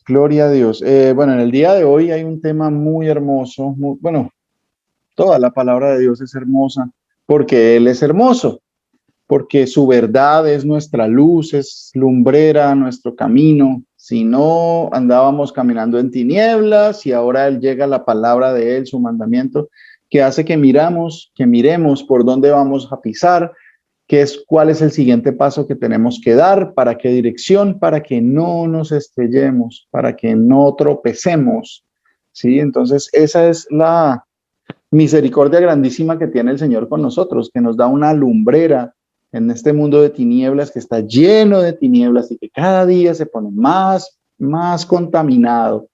Gloria a Dios. Bueno, en el día de hoy hay un tema muy hermoso. Bueno, toda la palabra de Dios es hermosa porque Él es hermoso, porque su verdad es nuestra luz, es lumbrera nuestro camino. Si no andábamos caminando en tinieblas y ahora Él llega la palabra de Él, su mandamiento, que hace que miremos por dónde vamos a pisar, cuál es el siguiente paso que tenemos que dar, para qué dirección, para que no nos estrellemos, para que no tropecemos. ¿Sí? Entonces, esa es la misericordia grandísima que tiene el Señor con nosotros, que nos da una lumbrera en este mundo de tinieblas que está lleno de tinieblas y que cada día se pone más contaminado,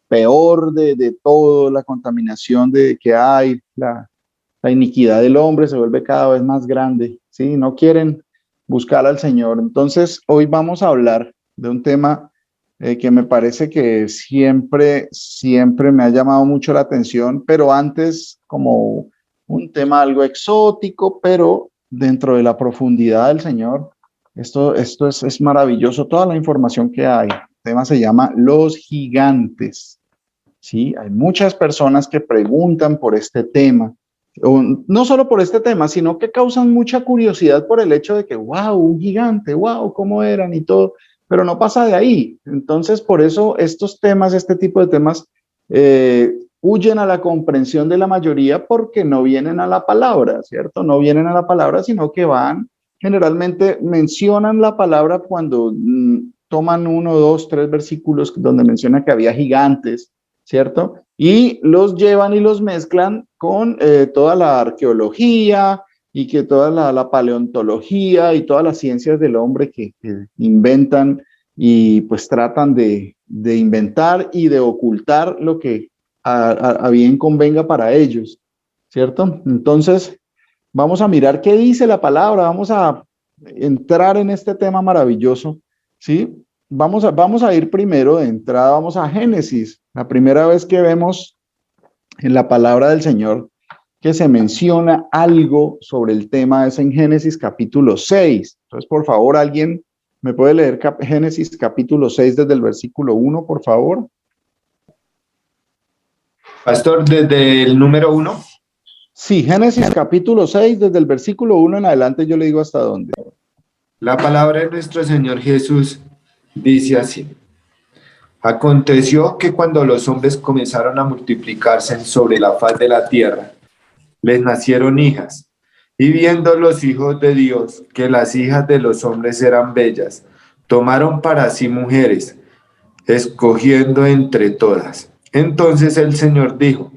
peor de todo, la contaminación que hay, la iniquidad del hombre se vuelve cada vez más grande, ¿sí? No quieren buscar al Señor. Entonces, hoy vamos a hablar de un tema que me parece que siempre me ha llamado mucho la atención, pero antes como un tema algo exótico, pero dentro de la profundidad del Señor, esto es maravilloso, toda la información que hay. El tema se llama Los Gigantes. ¿Sí? Hay muchas personas que preguntan por este tema, o no solo por este tema, sino que causan mucha curiosidad por el hecho de que, wow, un gigante, wow, cómo eran y todo, pero no pasa de ahí. Entonces, por eso estos temas, este tipo de temas, huyen a la comprensión de la mayoría porque no vienen a la palabra, ¿cierto? No vienen a la palabra, sino que generalmente mencionan la palabra cuando toman uno, dos, tres versículos donde menciona que había gigantes, ¿cierto? Y los llevan y los mezclan con toda la arqueología y que toda la paleontología y todas las ciencias del hombre que inventan y pues tratan de inventar y de ocultar lo que a bien convenga para ellos, ¿cierto? Entonces, vamos a mirar qué dice la palabra, vamos a entrar en este tema maravilloso, ¿sí? Vamos a ir primero de entrada, vamos a Génesis, la primera vez que vemos en la palabra del Señor que se menciona algo sobre el tema es en Génesis capítulo 6. Entonces, por favor, alguien me puede leer Génesis capítulo 6 desde el versículo 1, por favor. Pastor, desde el número 1, Sí, Génesis capítulo 6 desde el versículo 1 en adelante yo le digo hasta dónde. la palabra de nuestro Señor Jesús dice así. Aconteció que cuando los hombres comenzaron a multiplicarse sobre la faz de la tierra, les nacieron hijas. Y viendo los hijos de Dios que las hijas de los hombres eran bellas, tomaron para sí mujeres, escogiendo entre todas. Entonces el Señor dijo,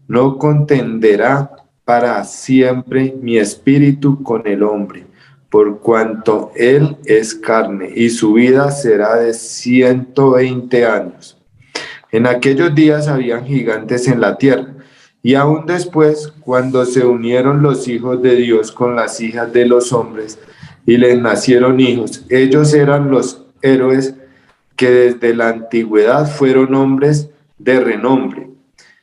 no contenderá para siempre mi espíritu con el hombre, por cuanto él es carne, y su vida será de 120 años. En aquellos días habían gigantes en la tierra, y aún después, cuando se unieron los hijos de Dios con las hijas de los hombres, y les nacieron hijos, ellos eran los héroes que desde la antigüedad fueron hombres de renombre.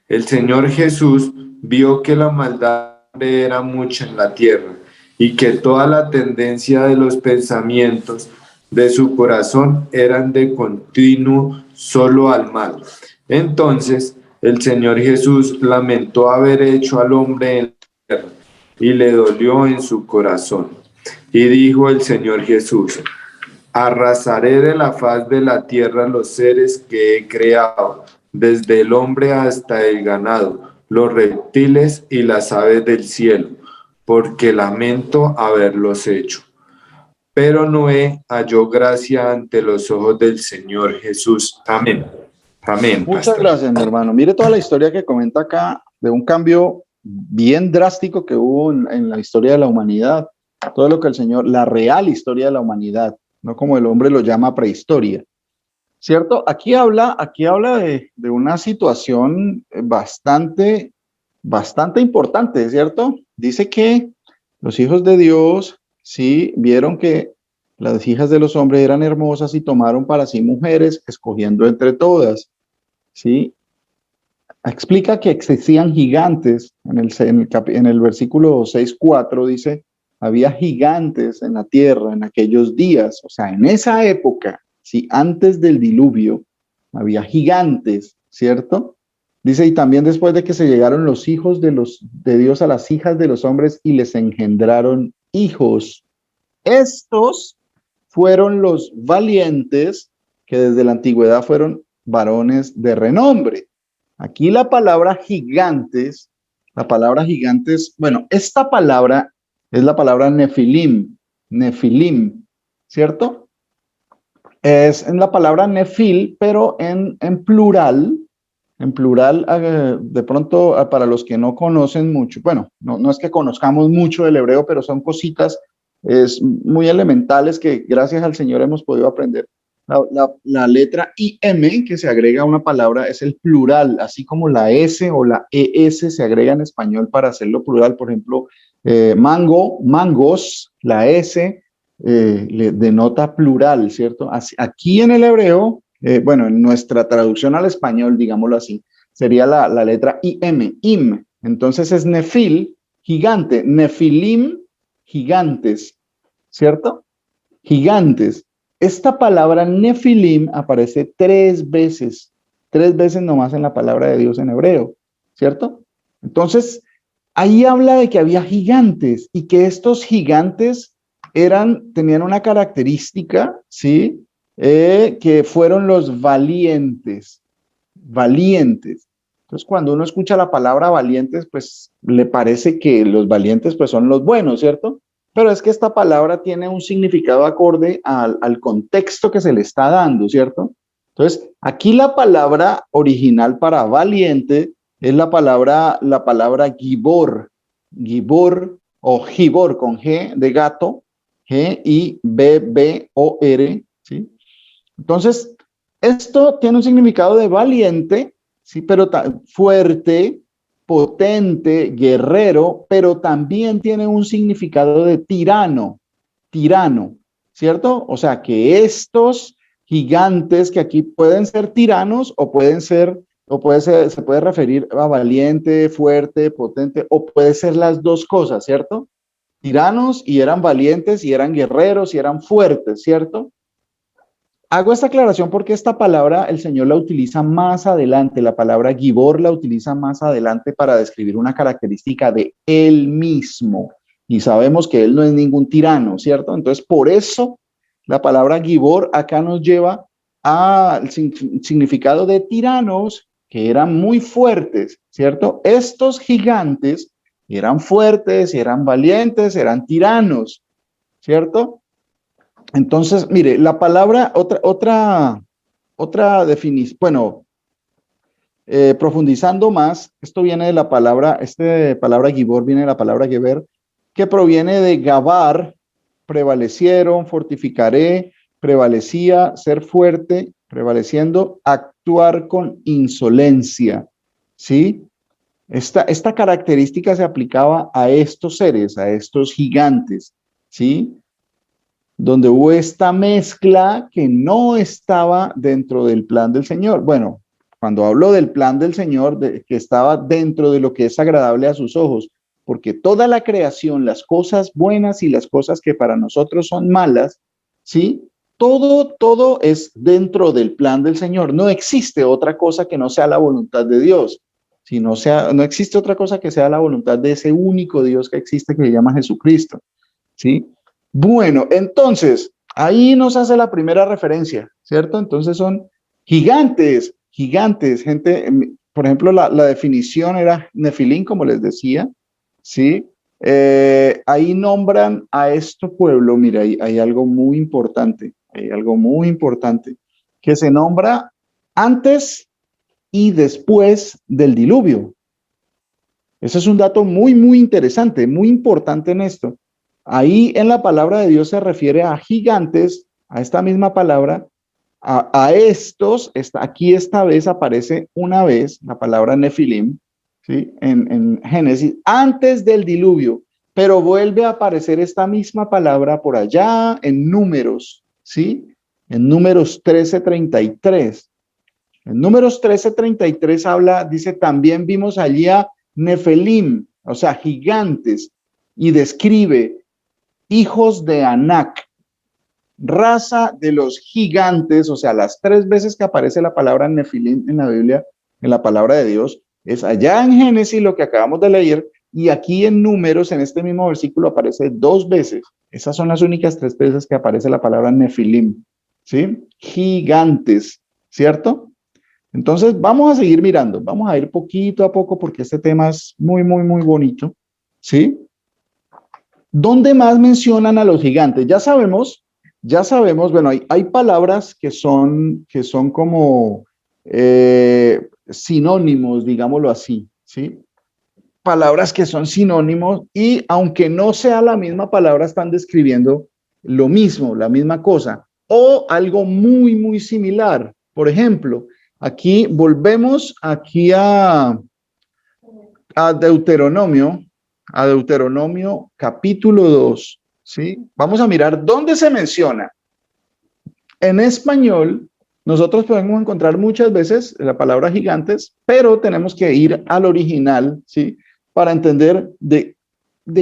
El Señor Jesús vio que la maldad era mucha en la tierra y que toda la tendencia de los pensamientos de su corazón eran de continuo solo al mal. Entonces el Señor Jesús lamentó haber hecho al hombre en la tierra y le dolió en su corazón. Y dijo el Señor Jesús, arrasaré de la faz de la tierra los seres que he creado, desde el hombre hasta el ganado, los reptiles y las aves del cielo, porque lamento haberlos hecho. Pero Noé halló gracia ante los ojos del Señor Jesús. Amén. Amén, Muchas pastor. gracias, mi hermano. Mire toda la historia que comenta acá de un cambio bien drástico que hubo en la historia de la humanidad. Todo lo que el Señor, la real historia de la humanidad, no como el hombre lo llama prehistoria. ¿Cierto? Aquí habla de una situación bastante importante, ¿cierto? Dice que los hijos de Dios, sí, vieron que las hijas de los hombres eran hermosas y tomaron para sí mujeres, escogiendo entre todas, ¿sí? Explica que existían gigantes, en el versículo 6:4 dice, había gigantes en la tierra en aquellos días, o sea, en esa época, ¿sí? Antes del diluvio, había gigantes, ¿cierto? Dice, y también después de que se llegaron los hijos de Dios a las hijas de los hombres y les engendraron hijos. Estos fueron los valientes que desde la antigüedad fueron varones de renombre. Aquí la palabra gigantes, bueno, esta palabra es la palabra nefilim, ¿cierto? Es en la palabra nefil, pero en plural, de pronto para los que no conocen mucho, bueno, no es que conozcamos mucho del hebreo, pero son cositas muy elementales que gracias al Señor hemos podido aprender. La letra IM que se agrega a una palabra es el plural, así como la S o la ES se agrega en español para hacerlo plural. Por ejemplo, mangos, la S le denota plural, ¿cierto? Aquí en el hebreo, bueno, en nuestra traducción al español, digámoslo así, sería la letra im. Entonces es nefil, gigante, nefilim, gigantes, ¿cierto? Gigantes. Esta palabra nefilim aparece tres veces nomás en la palabra de Dios en hebreo, ¿cierto? Entonces, ahí habla de que había gigantes y que estos gigantes tenían una característica, ¿sí? Que fueron los valientes, valientes. Entonces, cuando uno escucha la palabra valientes, pues le parece que los valientes pues son los buenos, ¿cierto? Pero es que esta palabra tiene un significado acorde al contexto que se le está dando, ¿cierto? Entonces, aquí la palabra original para valiente es la palabra gibor, gibor o gibor con G de gato, G-I-B-B-O-R, ¿sí? Entonces, esto tiene un significado de valiente, sí, pero fuerte, potente, guerrero, pero también tiene un significado de tirano, ¿cierto? O sea, que estos gigantes que aquí pueden ser tiranos o pueden ser, se puede referir a valiente, fuerte, potente, o puede ser las dos cosas, ¿cierto? Tiranos y eran valientes y eran guerreros y eran fuertes, ¿cierto? Hago esta aclaración porque esta palabra el Señor la utiliza más adelante, la palabra Gibor la utiliza más adelante para describir una característica de él mismo. Y sabemos que él no es ningún tirano, ¿cierto? Entonces, por eso la palabra Gibor acá nos lleva al significado de tiranos que eran muy fuertes, ¿cierto? Estos gigantes eran fuertes, eran valientes, eran tiranos, ¿cierto? Entonces, mire, la palabra, otra definición, bueno, profundizando más, esto viene de la palabra, palabra gibor viene de la palabra geber, que proviene de gabar, prevalecieron, fortificaré, prevalecía, ser fuerte, prevaleciendo, actuar con insolencia, ¿sí? Esta característica se aplicaba a estos seres, a estos gigantes, ¿sí? Donde hubo esta mezcla que no estaba dentro del plan del Señor. Bueno, cuando hablo del plan del Señor, que estaba dentro de lo que es agradable a sus ojos, porque toda la creación, las cosas buenas y las cosas que para nosotros son malas, ¿sí? Todo es dentro del plan del Señor. No existe otra cosa que no sea la voluntad de Dios. Si no existe otra cosa que sea la voluntad de ese único Dios que existe, que se llama Jesucristo, ¿sí? Bueno, entonces, ahí nos hace la primera referencia, ¿cierto? Entonces son gigantes, gigantes, gente, por ejemplo, la definición era Nefilín, como les decía, ¿sí? Ahí nombran a este pueblo, mira, hay algo muy importante, que se nombra antes y después del diluvio. Ese es un dato muy interesante, muy importante en esto. Ahí en la palabra de Dios se refiere a gigantes, a esta misma palabra, a estos, aquí esta vez aparece una vez la palabra Nefilim, ¿sí? En Génesis, antes del diluvio, pero vuelve a aparecer esta misma palabra por allá en Números, ¿sí? En Números 13:33. En Números 13:33 dice, también vimos allí a Nefelim, o sea, gigantes, y describe hijos de Anac. raza de los gigantes, o sea, las 3 veces que aparece la palabra Nefilim en la Biblia, en la palabra de Dios, es allá en Génesis lo que acabamos de leer, y aquí en Números, en este mismo versículo, aparece 2 veces. Esas son las únicas 3 veces que aparece la palabra Nefilim, ¿sí? Gigantes, ¿cierto? Entonces, vamos a seguir mirando, vamos a ir poquito a poco porque este tema es muy, muy, muy bonito, ¿sí? ¿Dónde más mencionan a los gigantes? Ya sabemos, bueno, hay palabras que son como sinónimos, digámoslo así, ¿sí? Palabras que son sinónimos y aunque no sea la misma palabra, están describiendo lo mismo, la misma cosa, o algo muy, muy similar. Por ejemplo, aquí volvemos aquí a Deuteronomio, capítulo 2, ¿sí? Vamos a mirar dónde se menciona. En español, nosotros podemos encontrar muchas veces la palabra gigantes, pero tenemos que ir al original, ¿sí? Para entender de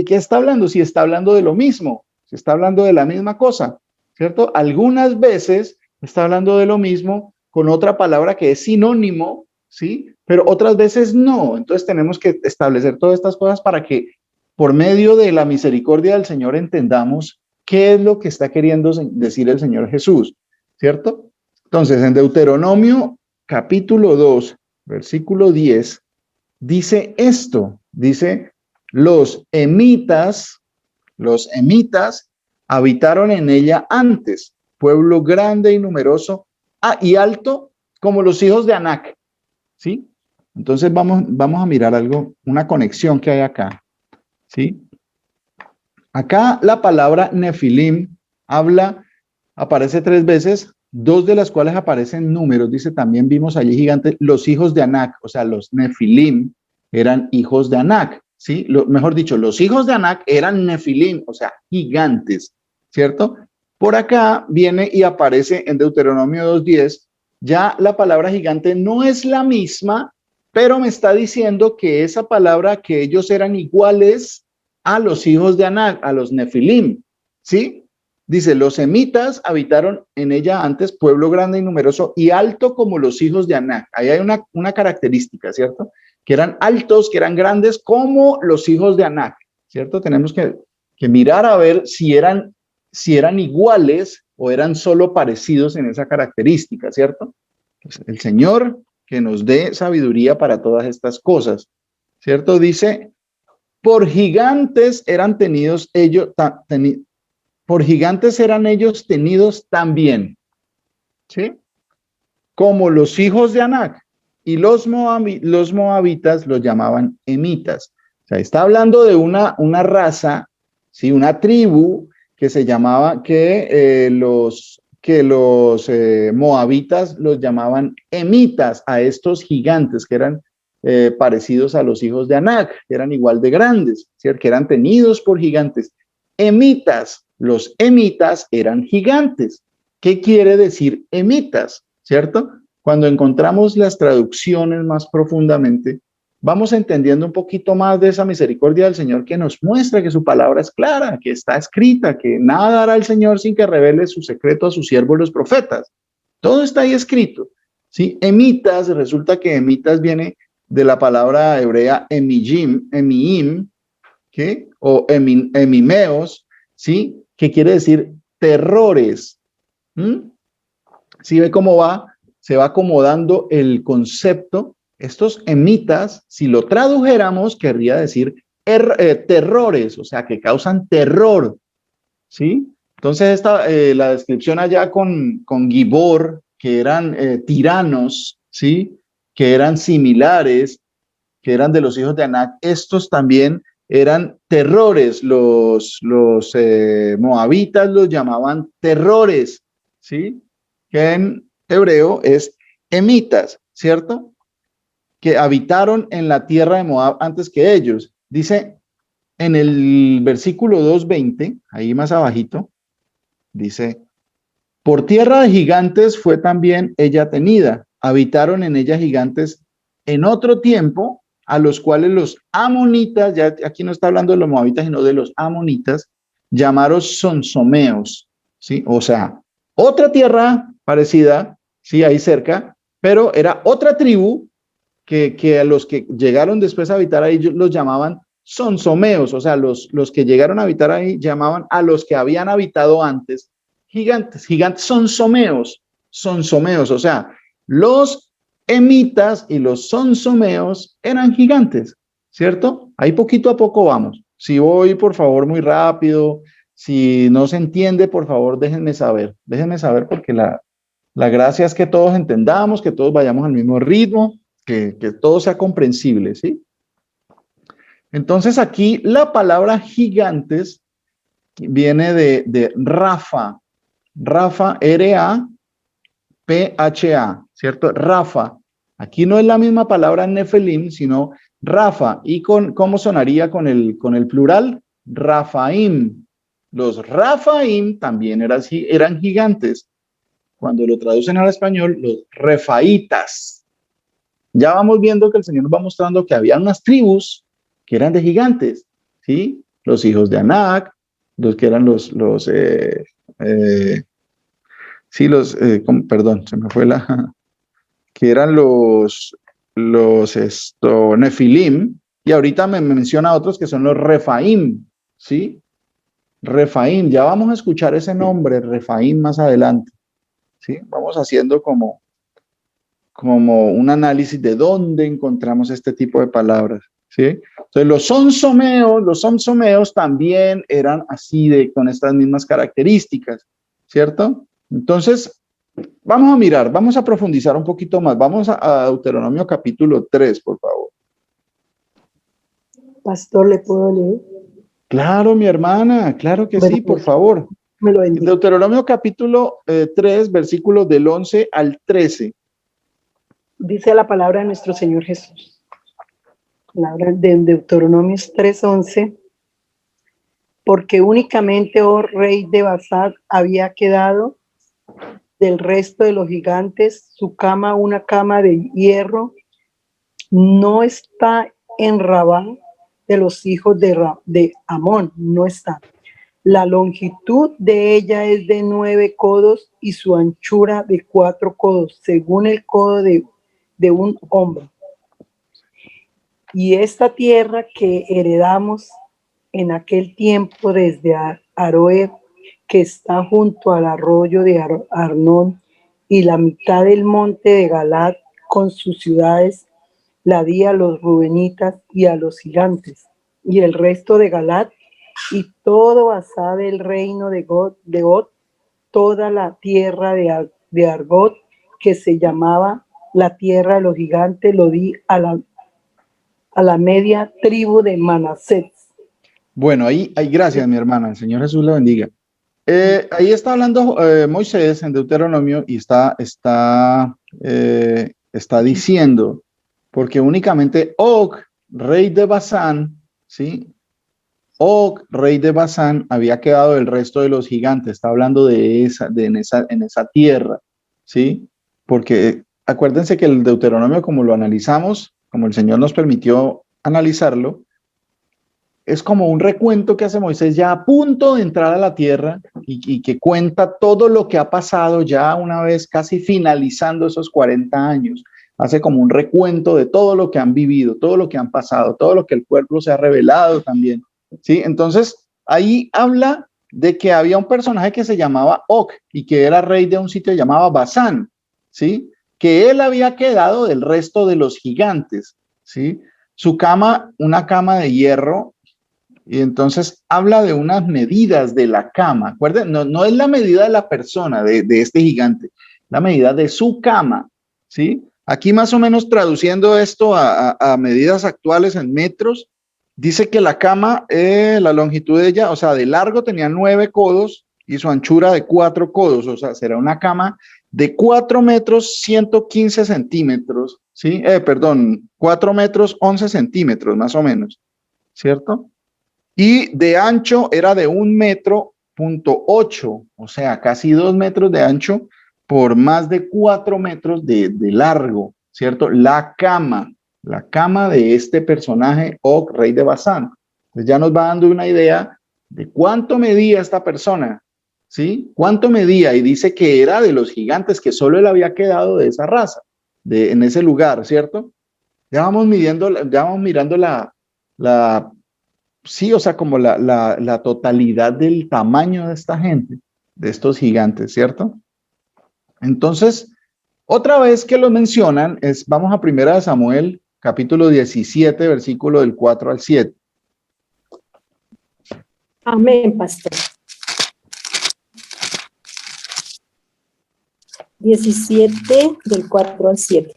qué está hablando, si está hablando de lo mismo, si está hablando de la misma cosa, ¿cierto? Algunas veces está hablando de lo mismo con otra palabra que es sinónimo, ¿sí? Pero otras veces no. Entonces tenemos que establecer todas estas cosas para que por medio de la misericordia del Señor entendamos qué es lo que está queriendo decir el Señor Jesús, ¿cierto? Entonces, en Deuteronomio capítulo 2, versículo 10, dice esto, dice, los emitas habitaron en ella antes, pueblo grande y numeroso, y alto como los hijos de Anac, ¿sí? Entonces vamos a mirar algo, una conexión que hay acá, ¿sí? Acá la palabra Nefilim aparece 3 veces, 2 de las cuales aparecen números, dice, también vimos allí gigantes, los hijos de Anac, o sea, los Nefilim eran hijos de Anac, ¿sí? Mejor dicho, los hijos de Anac eran Nefilim, o sea, gigantes, ¿cierto? Por acá viene y aparece en Deuteronomio 2:10, ya la palabra gigante no es la misma, pero me está diciendo que esa palabra, que ellos eran iguales a los hijos de Anac, a los Nefilim, ¿sí? Dice, los semitas habitaron en ella antes, pueblo grande y numeroso y alto como los hijos de Anac. Ahí hay una característica, ¿cierto? Que eran altos, que eran grandes como los hijos de Anac, ¿cierto? Tenemos que mirar a ver si eran iguales o eran solo parecidos en esa característica, ¿cierto? Pues el Señor que nos dé sabiduría para todas estas cosas, ¿cierto? Dice, por gigantes eran tenidos ellos, por gigantes eran ellos tenidos también, ¿sí? Como los hijos de Anac, y los moabitas los llamaban emitas. O sea, está hablando de una raza, ¿sí? Una tribu que se llamaba, que los moabitas los llamaban emitas a estos gigantes que eran parecidos a los hijos de Anac, que eran igual de grandes, ¿cierto? Que eran tenidos por gigantes. Emitas, los emitas eran gigantes. ¿Qué quiere decir emitas? ¿Cierto? Cuando encontramos las traducciones más profundamente, vamos entendiendo un poquito más de esa misericordia del Señor que nos muestra que su palabra es clara, que está escrita, que nada hará el Señor sin que revele su secreto a sus siervos los profetas. Todo está ahí escrito, ¿sí? Emitas, resulta que emitas viene de la palabra hebrea emiim, ¿qué? O emimeos, ¿sí? Que quiere decir terrores. ¿Sí ve cómo se va acomodando el concepto? Estos emitas, si lo tradujéramos, querría decir terrores, o sea, que causan terror, ¿sí? Entonces, la descripción allá con Gibor, que eran tiranos, ¿sí? Que eran similares, que eran de los hijos de Anac, estos también eran terrores. Los moabitas los llamaban terrores, ¿sí? Que en hebreo es emitas, ¿cierto? Que habitaron en la tierra de Moab antes que ellos. Dice en el versículo 2:20, ahí más abajito, dice, por tierra de gigantes fue también ella tenida. Habitaron en ella gigantes en otro tiempo, a los cuales los amonitas, ya aquí no está hablando de los moabitas, sino de los amonitas, llamaron sonsomeos, ¿sí? O sea, otra tierra parecida, sí, ahí cerca, pero era otra tribu que a los que llegaron después a habitar ahí los llamaban sonsomeos, o sea, los que llegaron a habitar ahí llamaban a los que habían habitado antes gigantes, gigantes sonsomeos, o sea, los emitas y los sonsomeos eran gigantes, ¿cierto? Ahí poquito a poco vamos. Si voy, por favor, muy rápido, si no se entiende, por favor, déjenme saber porque la gracia es que todos entendamos, que todos vayamos al mismo ritmo, que todo sea comprensible, ¿sí? Entonces aquí la palabra gigantes viene de Rafa, Rafa, R-A-P-H-A, ¿cierto? Rafa. Aquí no es la misma palabra Nefelim, sino Rafa. ¿Y cómo sonaría con el plural? Rafaim. Los Rafaim también eran gigantes. Cuando lo traducen al español, los refaitas. Ya vamos viendo que el Señor nos va mostrando que había unas tribus que eran de gigantes, ¿sí? Los hijos de Anac, los que eran sí, perdón, se me fue que eran Nefilim, y ahorita me menciona otros que son los Refaim, ¿sí? Refaim, ya vamos a escuchar ese nombre, Refaim, más adelante, ¿sí? Vamos haciendo como un análisis de dónde encontramos este tipo de palabras, ¿sí? Entonces, los sonsomeos también eran así, con estas mismas características, ¿cierto? Entonces, vamos a mirar, vamos a profundizar un poquito más. Vamos a Deuteronomio capítulo 3, por favor. Pastor, ¿le puedo leer? Claro, mi hermana, claro que Bueno, sí, por favor. me lo bendiga. Deuteronomio capítulo 3, versículos del 11 al 13. Dice la palabra de nuestro Señor Jesús. Palabra de Deuteronomio 3:11. Porque únicamente, oh rey de Basán, había quedado del resto de los gigantes su cama, una cama de hierro. No está en Rabá de los hijos de Amón, no está. La longitud de ella es de 9 codos y su anchura de 4 codos, según el codo de un hombre. Y esta tierra que heredamos en aquel tiempo desde Aroer, que está junto al arroyo de Arnón, y la mitad del monte de Galad con sus ciudades, la di a los rubenitas y a los gigantes, y el resto de Galad y todo Basán del reino de God, toda la tierra de Argot, que se llamaba la tierra de los gigantes, lo di a la media tribu de Manasés. Bueno, ahí, gracias, mi hermana. El Señor Jesús la bendiga. Ahí está hablando Moisés en Deuteronomio y está diciendo, porque únicamente Og, rey de Basán, ¿sí? Og, rey de Basán, había quedado del resto de los gigantes. Está hablando en esa tierra, ¿sí? Porque acuérdense que el Deuteronomio, como lo analizamos, como el Señor nos permitió analizarlo, es como un recuento que hace Moisés ya a punto de entrar a la tierra y que cuenta todo lo que ha pasado ya una vez casi finalizando esos 40 años. Hace como un recuento de todo lo que han vivido, todo lo que han pasado, todo lo que el pueblo se ha revelado también. ¿Sí? Entonces, ahí habla de que había un personaje que se llamaba Og y que era rey de un sitio llamado Basán, ¿sí? Que él había quedado del resto de los gigantes, ¿sí? Su cama, una cama de hierro. Y entonces habla de unas medidas de la cama. Acuérdense, no es la medida de la persona, de este gigante, la medida de su cama, ¿sí? Aquí más o menos traduciendo esto a medidas actuales en metros, dice que la cama, la longitud de ella, o sea, de largo tenía 9 codos y su anchura de 4 codos, o sea, será una cama de 4 metros 115 centímetros, ¿sí? Perdón, 4 metros 11 centímetros más o menos, ¿cierto? Y de ancho era de 1,8 m, o sea, casi 2 metros de ancho por más de 4 metros de largo, ¿cierto? La cama de este personaje, Og, rey de Basán. Pues ya nos va dando una idea de cuánto medía esta persona, ¿sí? ¿Cuánto medía? Y dice que era de los gigantes, que solo él había quedado de esa raza, en ese lugar, ¿cierto? Ya vamos midiendo, ya vamos mirando sí, o sea, como la totalidad del tamaño de esta gente, de estos gigantes, ¿cierto? Entonces, otra vez que lo mencionan, vamos a 1 Samuel, capítulo 17, versículo del 4 al 7. Amén, pastor. 17 del 4 al 7.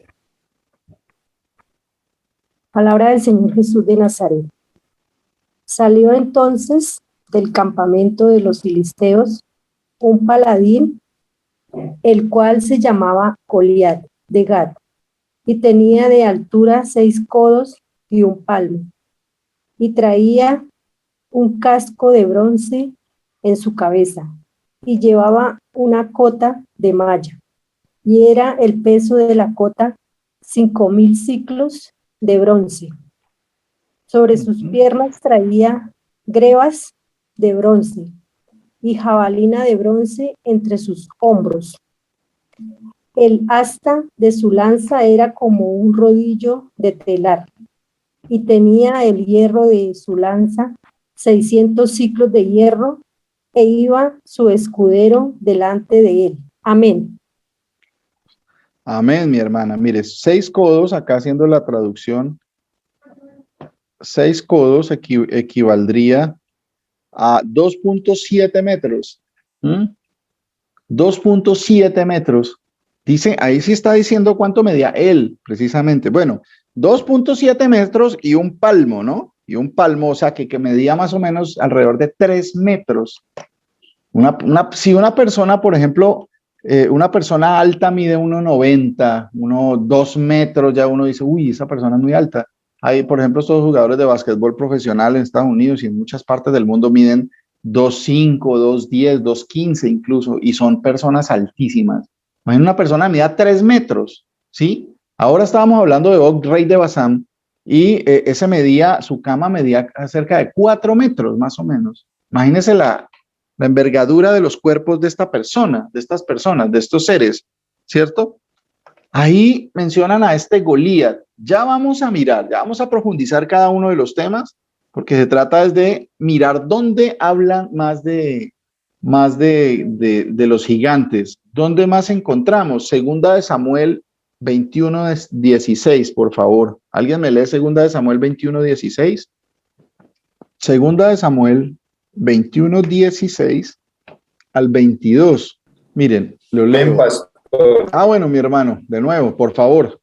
Palabra del Señor Jesús de Nazaret. Salió entonces del campamento de los filisteos un paladín, el cual se llamaba Goliat de Gat, y tenía de altura 6 codos y un palmo, y traía un casco de bronce en su cabeza, y llevaba una cota de malla, y era el peso de la cota 5,000 siclos de bronce. Sobre sus piernas traía grebas de bronce y jabalina de bronce entre sus hombros. El asta de su lanza era como un rodillo de telar, y tenía el hierro de su lanza 600 siclos de hierro, e iba su escudero delante de él. Amén. Amén, mi hermana. Mire, 6 codos, acá haciendo la traducción, 6 codos equivaldría a 2.7 metros. 2.7 metros. Dice, ahí sí está diciendo cuánto medía él, precisamente. Bueno, 2.7 metros y un palmo, ¿no? Y un palmo, o sea, que medía más o menos alrededor de 3 metros. Si una persona, por ejemplo, una persona alta mide 1,90, 2 metros, ya uno dice, uy, esa persona es muy alta. Hay, por ejemplo, estos jugadores de básquetbol profesional en Estados Unidos y en muchas partes del mundo miden 2,5, 2,10, 2,15 incluso, y son personas altísimas. Imagina una persona que mida 3 metros, ¿sí? Ahora estábamos hablando de Og, rey de Basán, y su cama medía cerca de 4 metros, más o menos. Imagínense la envergadura de los cuerpos de esta persona, de estas personas, de estos seres, ¿cierto? Ahí mencionan a este Goliat. Ya vamos a mirar, ya vamos a profundizar cada uno de los temas, porque se trata de mirar dónde hablan más de los gigantes. ¿Dónde más encontramos? Segunda de Samuel 21:16, por favor. ¿Alguien me lee Segunda de Samuel 21:16? Segunda de Samuel 21:16 al 22. Miren, lo leo. Ah, bueno, mi hermano, de nuevo, por favor.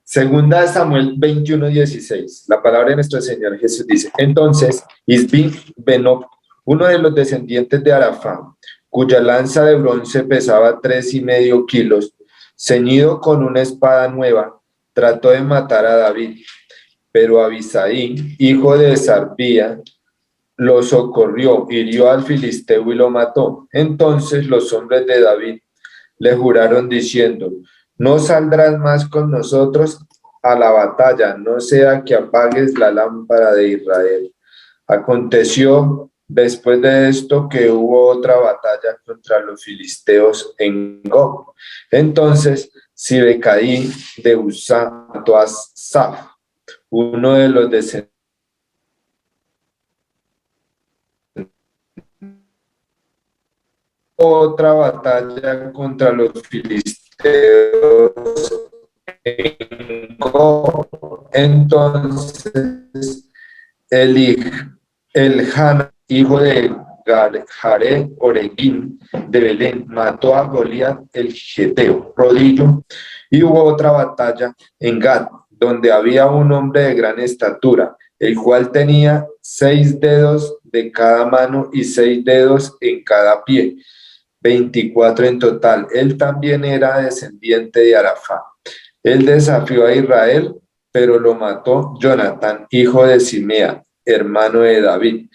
Segunda de Samuel 21:16. La palabra de nuestro Señor Jesús dice: Entonces Isbi Benob, uno de los descendientes de Arafá, cuya lanza de bronce pesaba 3,5 kilos, ceñido con una espada nueva, trató de matar a David. Pero Abisai, hijo de Sarbía, lo socorrió, hirió al filisteo y lo mató. Entonces los hombres de David le juraron diciendo: No saldrás más con nosotros a la batalla, no sea que apagues la lámpara de Israel. Aconteció después de esto que hubo otra batalla contra los filisteos en Gob. Entonces Sibecaí de Uzá mató a Saf, uno de los descendientes. Otra batalla contra los filisteos en Gob. Entonces Elhanan, hijo de Jared Oregim de Belén, mató a Goliat el Geteo, rodillo. Y hubo otra batalla en Gad, donde había un hombre de gran estatura, el cual tenía 6 dedos de cada mano y 6 dedos en cada pie, 24 en total. Él también era descendiente de Arafá. Él desafió a Israel, pero lo mató Jonatán, hijo de Simea, hermano de David.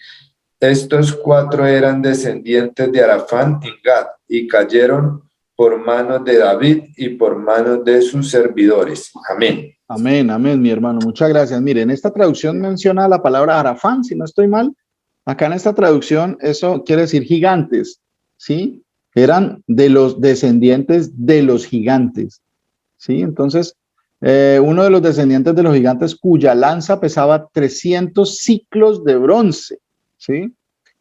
Estos 4 eran descendientes de Arafán en Gad, y cayeron por manos de David y por manos de sus servidores. Amén. Amén, amén, mi hermano. Muchas gracias. Miren, esta traducción menciona la palabra Arafán, si no estoy mal, Acá en esta traducción, eso quiere decir gigantes, ¿sí? Eran de los descendientes de los gigantes, ¿sí? Entonces, uno de los descendientes de los gigantes cuya lanza pesaba 300 ciclos de bronce, ¿sí?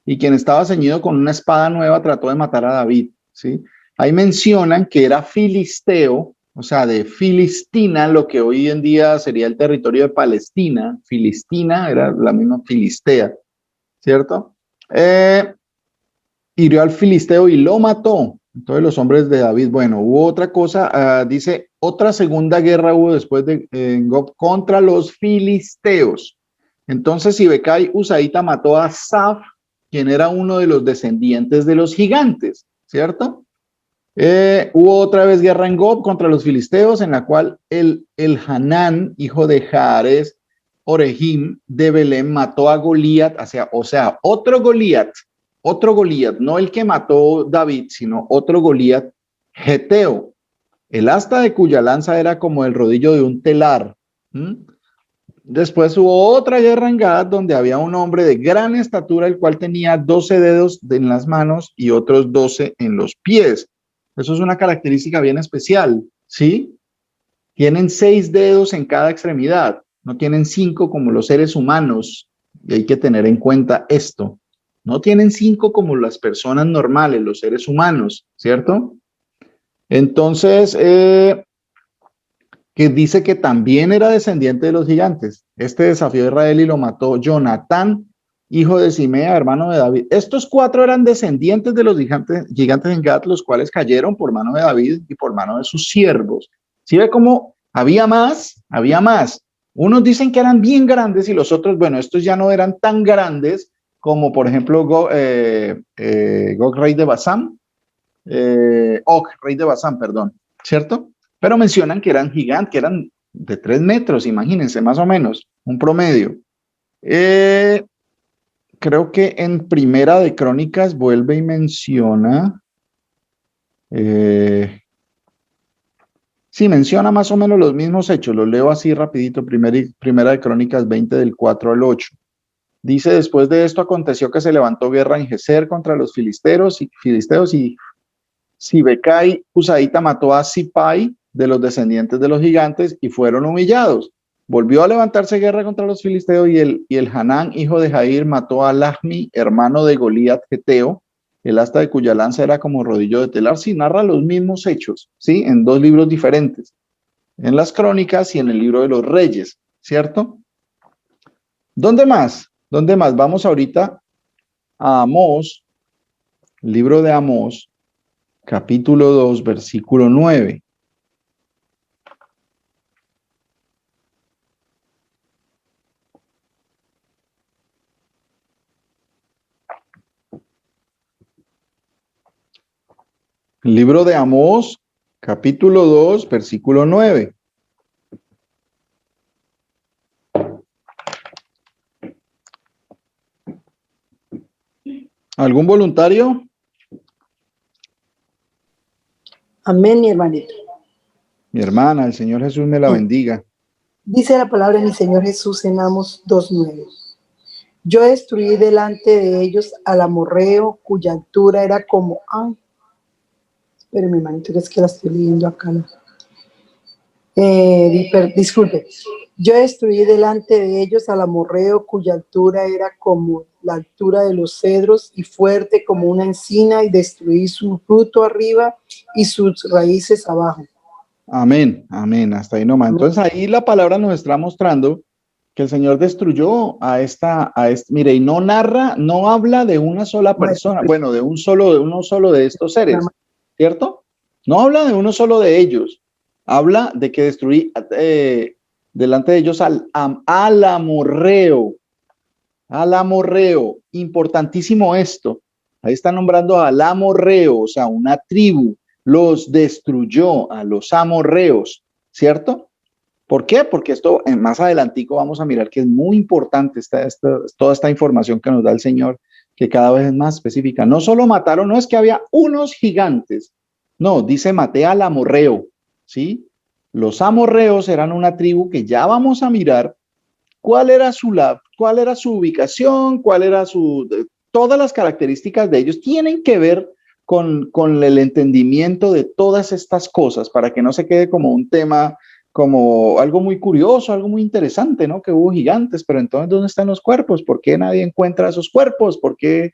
Y quien estaba ceñido con una espada nueva trató de matar a David, ¿sí? Ahí mencionan que era filisteo, o sea, de Filistina, lo que hoy en día sería el territorio de Palestina. Filistina era la misma Filistea, ¿cierto? Hirió al filisteo y lo mató. Entonces los hombres de David, bueno, hubo otra cosa, dice, otra segunda guerra hubo después de Gob contra los filisteos. Entonces Sibecai Usaita mató a Saf, quien era uno de los descendientes de los gigantes, ¿cierto? Hubo otra vez guerra en Gob contra los filisteos, en la cual el Hanán, hijo de Jaares, Orejim de Belén, mató a Goliat, o sea, otro Goliat, no el que mató David, sino otro Goliat, geteo, el asta de cuya lanza era como el rodillo de un telar. Después hubo otra guerra en Gad, donde había un hombre de gran estatura, el cual tenía 12 dedos en las manos y otros 12 en los pies. Eso es una característica bien especial, ¿sí? Tienen 6 dedos en cada extremidad, no tienen 5 como los seres humanos, y hay que tener en cuenta esto. No tienen 5 como las personas normales, los seres humanos, ¿cierto? Entonces, que dice que también era descendiente de los gigantes. Este desafió a Israel y lo mató Jonatán, hijo de Simea, hermano de David. Estos 4 eran descendientes de los gigantes en Gad, los cuales cayeron por mano de David y por mano de sus siervos. ¿Sí ve cómo había más? Había más. Unos dicen que eran bien grandes y los otros, bueno, estos ya no eran tan grandes como, por ejemplo, Gog, rey de Basán, Og, rey de Basán, perdón, ¿cierto? Pero mencionan que eran gigantes, que eran de 3 metros, imagínense, más o menos, un promedio. Creo que en Primera de Crónicas vuelve y menciona, sí, menciona más o menos los mismos hechos, los leo así rapidito, Primera de Crónicas 20 del 4 al 8. Dice, después de esto aconteció que se levantó guerra en Geser contra los filisteos y Sibecai Usaita mató a Sipai de los descendientes de los gigantes y fueron humillados. Volvió a levantarse guerra contra los filisteos y el Hanán, hijo de Jair, mató a Lahmi, hermano de Goliat geteo, el asta de cuya lanza era como rodillo de telar. Sí, narra los mismos hechos, ¿sí? En 2 libros diferentes, en las Crónicas y en el libro de los Reyes, ¿cierto? ¿Dónde más? ¿Dónde más? Vamos ahorita a Amós, libro de Amós, capítulo 2, versículo 9. Libro de Amós, capítulo 2, versículo 9. ¿Algún voluntario? Amén, mi hermanito. Mi hermana, el Señor Jesús me la bendiga. Dice la palabra de mi Señor Jesús en Amos 2:9. Yo destruí delante de ellos al amorreo, cuya altura era como... Ay, espere, mi hermanito, que es que la estoy leyendo acá. ¿No? Disculpe. Yo destruí delante de ellos al amorreo, cuya altura era como la altura de los cedros y fuerte como una encina, y destruí su fruto arriba y sus raíces abajo. Amén, amén, hasta ahí nomás. Entonces ahí la palabra nos está mostrando que el Señor destruyó mire, y no narra, no habla de una sola persona, bueno, de uno solo de estos seres, ¿cierto? No habla de uno solo de ellos, habla de que destruí delante de ellos al amorreo, importantísimo esto, ahí está nombrando al amorreo, o sea, una tribu, los destruyó a los amorreos, ¿cierto? ¿Por qué? Porque esto más adelantico vamos a mirar que es muy importante toda esta información que nos da el Señor, que cada vez es más específica. No solo mataron, no es que había unos gigantes, no, dice maté al amorreo, ¿sí? Los amorreos eran una tribu que ya vamos a mirar cuál era cuál era su ubicación, cuál era todas las características de ellos tienen que ver con el entendimiento de todas estas cosas, para que no se quede como un tema, como algo muy curioso, algo muy interesante, ¿no? Que hubo gigantes, pero entonces, ¿dónde están los cuerpos? ¿Por qué nadie encuentra esos cuerpos? ¿Por qué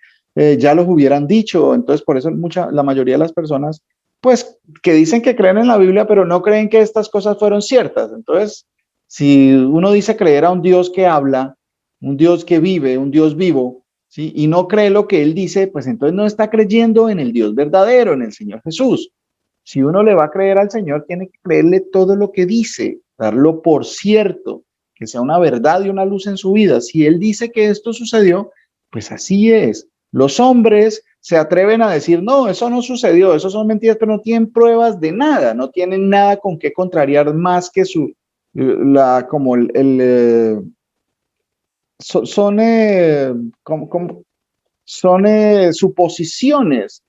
ya los hubieran dicho? Entonces, por eso la mayoría de las personas, pues, que dicen que creen en la Biblia, pero no creen que estas cosas fueron ciertas. Entonces, si uno dice creer a un Dios que habla, un Dios que vive, un Dios vivo, ¿sí? Y no cree lo que él dice, pues entonces no está creyendo en el Dios verdadero, en el Señor Jesús. Si uno le va a creer al Señor, tiene que creerle todo lo que dice, darlo por cierto, que sea una verdad y una luz en su vida. Si él dice que esto sucedió, pues así es. Los hombres se atreven a decir, no, eso no sucedió, eso son mentiras, pero no tienen pruebas de nada, no tienen nada con qué contrariar más que son suposiciones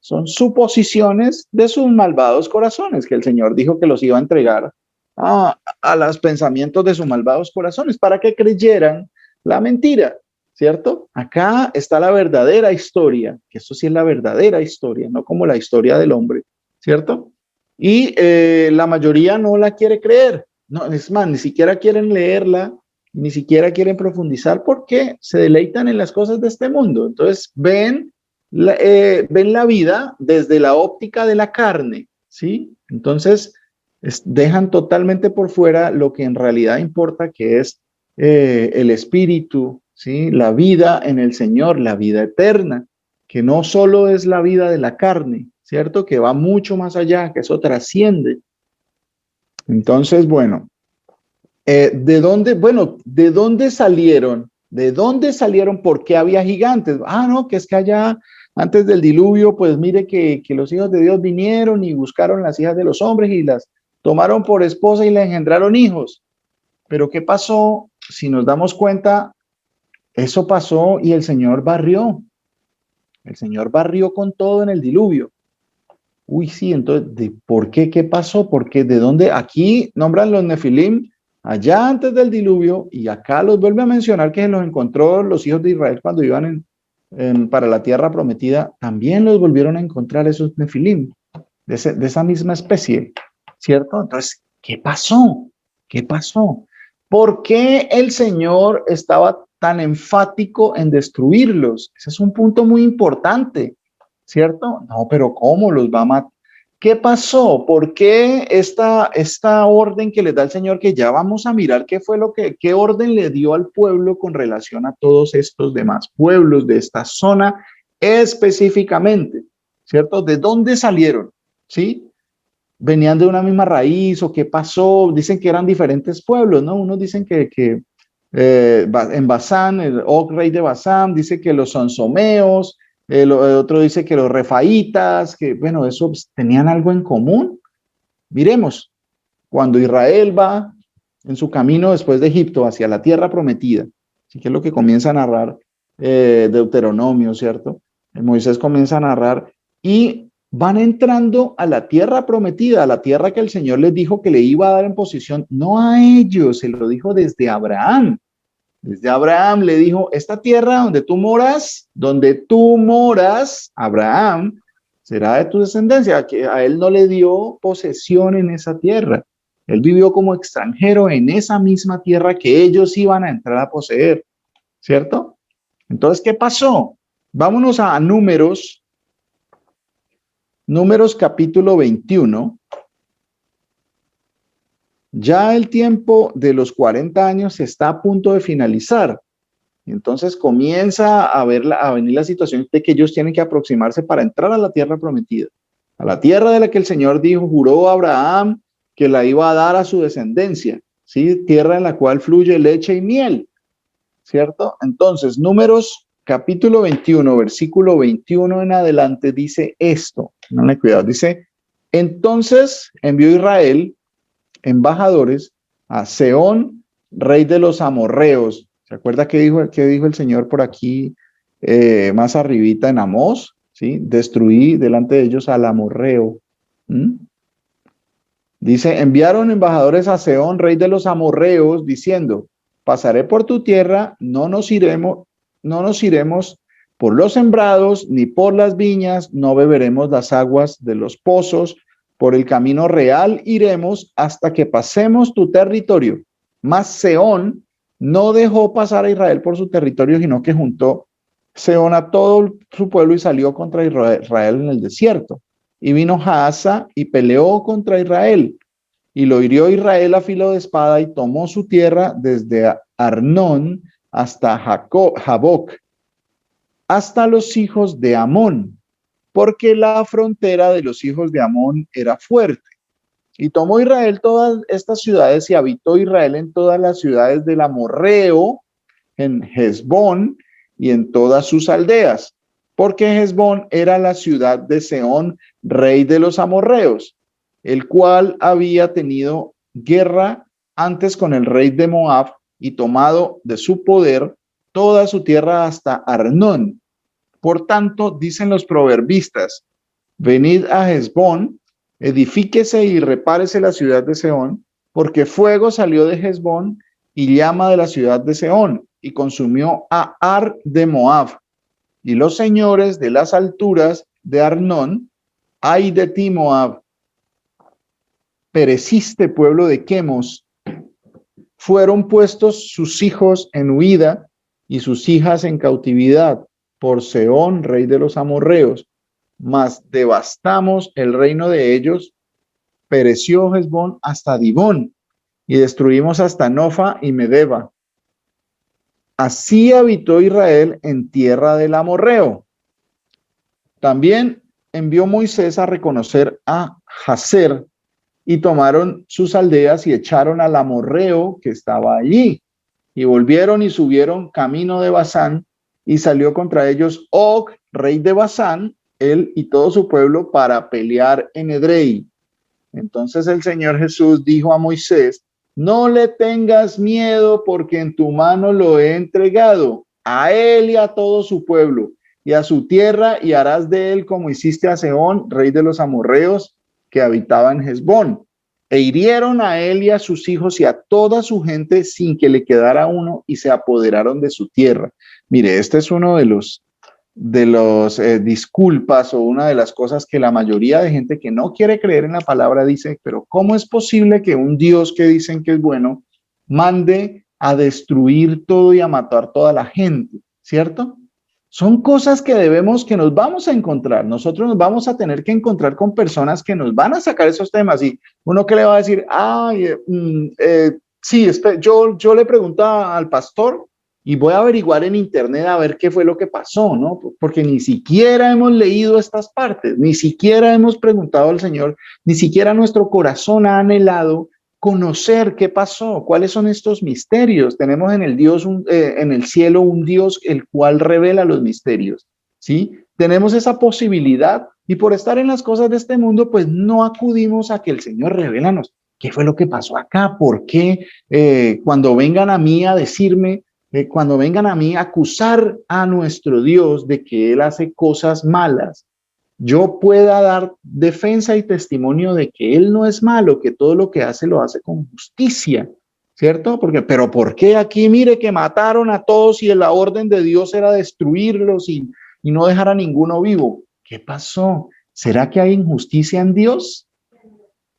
de sus malvados corazones, que el Señor dijo que los iba a entregar a los pensamientos de sus malvados corazones para que creyeran la mentira, ¿cierto? Acá está la verdadera historia, que esto sí es la verdadera historia, no como la historia del hombre, ¿cierto? Y la mayoría no la quiere creer, no, es más, ni siquiera quieren leerla, ni siquiera quieren profundizar porque se deleitan en las cosas de este mundo. Entonces ven la vida desde la óptica de la carne, ¿sí? Entonces dejan totalmente por fuera lo que en realidad importa, que es el espíritu, ¿sí? La vida en el Señor, la vida eterna, que no solo es la vida de la carne, ¿cierto? Que va mucho más allá, que eso trasciende. Entonces, bueno. ¿De dónde? Bueno, ¿de dónde salieron? ¿De dónde salieron? ¿Por qué había gigantes? Ah, no, que es que allá antes del diluvio, pues mire que los hijos de Dios vinieron y buscaron las hijas de los hombres y las tomaron por esposa y le engendraron hijos. Pero ¿qué pasó? Si nos damos cuenta, eso pasó y el Señor barrió. El Señor barrió con todo en el diluvio. Uy, sí, entonces, ¿por qué? ¿Qué pasó? ¿Por qué? ¿De dónde? Aquí nombran los Nefilim allá antes del diluvio, y acá los vuelve a mencionar que se los encontró los hijos de Israel cuando iban para la tierra prometida. También los volvieron a encontrar esos Nefilim, de esa misma especie, ¿cierto? Entonces, ¿qué pasó? ¿Qué pasó? ¿Por qué el Señor estaba tan enfático en destruirlos? Ese es un punto muy importante, ¿cierto? No, pero ¿cómo los va a matar? ¿Qué pasó? ¿Por qué esta orden que les da el Señor, que ya vamos a mirar qué orden le dio al pueblo con relación a todos estos demás pueblos de esta zona específicamente, ¿cierto? ¿De dónde salieron? ¿Sí? ¿Venían de una misma raíz o qué pasó? Dicen que eran diferentes pueblos, ¿no? Unos dicen que en Basán, el Og, rey de Basán, dice que los sonsomeos, el otro dice que los refaítas, que bueno, eso tenían algo en común. Miremos, cuando Israel va en su camino después de Egipto hacia la tierra prometida, así que es lo que comienza a narrar Deuteronomio, ¿cierto? Moisés comienza a narrar y van entrando a la tierra prometida, a la tierra que el Señor les dijo que le iba a dar en posesión, no a ellos, se lo dijo desde Abraham. Desde Abraham le dijo, esta tierra donde tú moras, Abraham, será de tu descendencia. Que a él no le dio posesión en esa tierra. Él vivió como extranjero en esa misma tierra que ellos iban a entrar a poseer, ¿cierto? Entonces, ¿qué pasó? Vámonos a Números capítulo 21. Ya el tiempo de los 40 años está a punto de finalizar. Entonces comienza a venir la situación de que ellos tienen que aproximarse para entrar a la tierra prometida, a la tierra de la que el Señor juró a Abraham que la iba a dar a su descendencia, ¿sí? Tierra en la cual fluye leche y miel, ¿cierto? Entonces, Números capítulo 21, versículo 21 en adelante dice esto, no cuidado, dice, entonces envió Israel embajadores a Sehón, rey de los amorreos. ¿Se acuerda qué dijo el Señor por aquí más arribita en Amós? ¿Sí? Destruí delante de ellos al amorreo. Dice, enviaron embajadores a Sehón, rey de los amorreos, diciendo, pasaré por tu tierra, no nos iremos por los sembrados, ni por las viñas, no beberemos las aguas de los pozos, por el camino real iremos hasta que pasemos tu territorio. Mas Sehón no dejó pasar a Israel por su territorio, sino que juntó Sehón a todo su pueblo y salió contra Israel en el desierto. Y vino Jaasa y peleó contra Israel. Y lo hirió Israel a filo de espada y tomó su tierra desde Arnón hasta Jaboc, hasta los hijos de Amón, porque la frontera de los hijos de Amón era fuerte. Y tomó Israel todas estas ciudades y habitó Israel en todas las ciudades del amorreo, en Hesbón y en todas sus aldeas, porque Hesbón era la ciudad de Sehón, rey de los amorreos, el cual había tenido guerra antes con el rey de Moab y tomado de su poder toda su tierra hasta Arnón. Por tanto, dicen los proverbistas, venid a Hesbón, edifíquese y repárese la ciudad de Sehón, porque fuego salió de Hesbón y llama de la ciudad de Sehón, y consumió a Ar de Moab. Y los señores de las alturas de Arnón, ay de ti Moab, pereciste pueblo de Quemos, fueron puestos sus hijos en huida y sus hijas en cautividad por Sehón, rey de los amorreos, mas devastamos el reino de ellos, pereció Hesbón hasta Dibón, y destruimos hasta Nofa y Medeba. Así habitó Israel en tierra del amorreo. También envió Moisés a reconocer a Jazer, y tomaron sus aldeas y echaron al amorreo que estaba allí. Y volvieron y subieron camino de Basán, y salió contra ellos Og, rey de Basán, él y todo su pueblo, para pelear en Edrei. Entonces el Señor Jesús dijo a Moisés, no le tengas miedo, porque en tu mano lo he entregado, a él y a todo su pueblo, y a su tierra, y harás de él como hiciste a Sehón, rey de los amorreos, que habitaba en Hesbón. E hirieron a él y a sus hijos y a toda su gente sin que le quedara uno, y se apoderaron de su tierra. Mire, este es uno de los disculpas, o una de las cosas que la mayoría de gente que no quiere creer en la palabra dice, pero ¿cómo es posible que un Dios que dicen que es bueno mande a destruir todo y a matar toda la gente? ¿Cierto? Son cosas que nos vamos a encontrar. Nosotros nos vamos a tener que encontrar con personas que nos van a sacar esos temas. Y uno que le va a decir, sí, yo le pregunto al pastor y voy a averiguar en internet a ver qué fue lo que pasó, ¿no? Porque ni siquiera hemos leído estas partes, ni siquiera hemos preguntado al Señor, ni siquiera nuestro corazón ha anhelado conocer qué pasó, cuáles son estos misterios. Tenemos en el cielo un Dios el cual revela los misterios, ¿sí? Tenemos esa posibilidad, y por estar en las cosas de este mundo, pues no acudimos a que el Señor revélanos qué fue lo que pasó acá, por qué cuando vengan a mí a decirme, cuando vengan a mí a acusar a nuestro Dios de que Él hace cosas malas, yo pueda dar defensa y testimonio de que Él no es malo, que todo lo que hace lo hace con justicia, ¿cierto? Pero ¿por qué aquí? Mire que mataron a todos y la orden de Dios era destruirlos y no dejar a ninguno vivo. ¿Qué pasó? ¿Será que hay injusticia en Dios?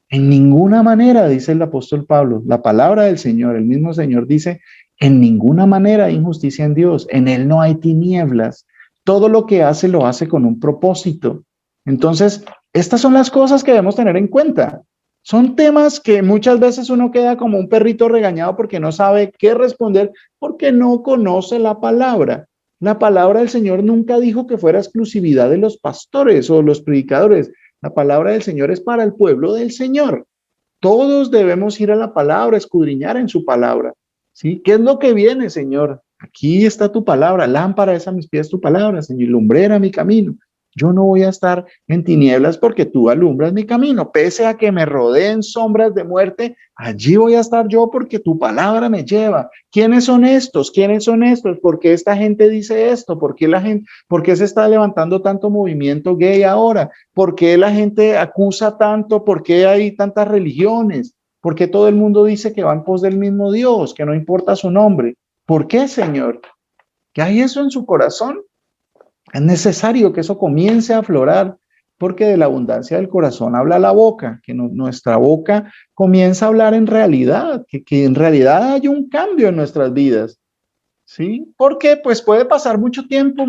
En ninguna manera, dice el apóstol Pablo. La palabra del Señor, el mismo Señor dice, en ninguna manera hay injusticia en Dios. En Él no hay tinieblas. Todo lo que hace lo hace con un propósito. Entonces, estas son las cosas que debemos tener en cuenta. Son temas que muchas veces uno queda como un perrito regañado porque no sabe qué responder, porque no conoce la palabra. La palabra del Señor nunca dijo que fuera exclusividad de los pastores o los predicadores. La palabra del Señor es para el pueblo del Señor. Todos debemos ir a la palabra, escudriñar en su palabra. ¿Sí? ¿Qué es lo que viene, Señor? Aquí está tu palabra, lámpara es a mis pies tu palabra, Señor, y lumbrera mi camino. Yo no voy a estar en tinieblas porque tú alumbras mi camino. Pese a que me rodeen sombras de muerte, allí voy a estar yo porque tu palabra me lleva. ¿Quiénes son estos? ¿Quiénes son estos? ¿Por qué esta gente dice esto? ¿Por qué se está levantando tanto movimiento gay ahora? ¿Por qué la gente acusa tanto? ¿Por qué hay tantas religiones? ¿Por qué todo el mundo dice que va en pos del mismo Dios, que no importa su nombre? ¿Por qué, Señor? ¿Que hay eso en su corazón? Es necesario que eso comience a aflorar, porque de la abundancia del corazón habla la boca, que nuestra boca comienza a hablar en realidad, que en realidad hay un cambio en nuestras vidas, ¿sí? Porque pues puede pasar mucho tiempo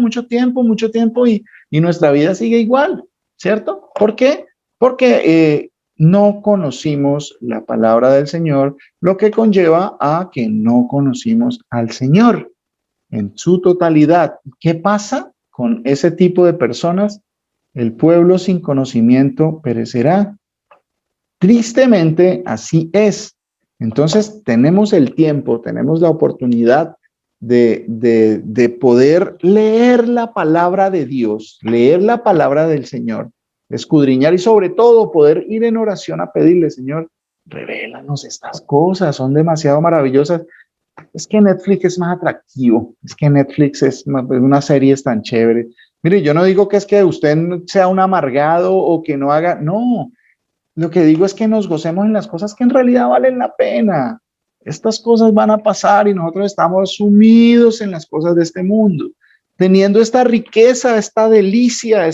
y nuestra vida sigue igual, ¿cierto? ¿Por qué? Porque no conocimos la palabra del Señor, lo que conlleva a que no conocimos al Señor en su totalidad. ¿Qué pasa con ese tipo de personas? El pueblo sin conocimiento perecerá. Tristemente, así es. Entonces, tenemos el tiempo, tenemos la oportunidad de poder leer la palabra de Dios, leer la palabra del Señor, escudriñar y sobre todo poder ir en oración a pedirle, Señor, revélanos estas cosas, son demasiado maravillosas. Es que Netflix es más atractivo, es que Netflix es una serie es tan chévere. Mire, yo no digo que es que usted sea un amargado o que no haga, no, lo que digo es que nos gocemos en las cosas que en realidad valen la pena. Estas cosas van a pasar y nosotros estamos sumidos en las cosas de este mundo, teniendo esta riqueza, esta delicia,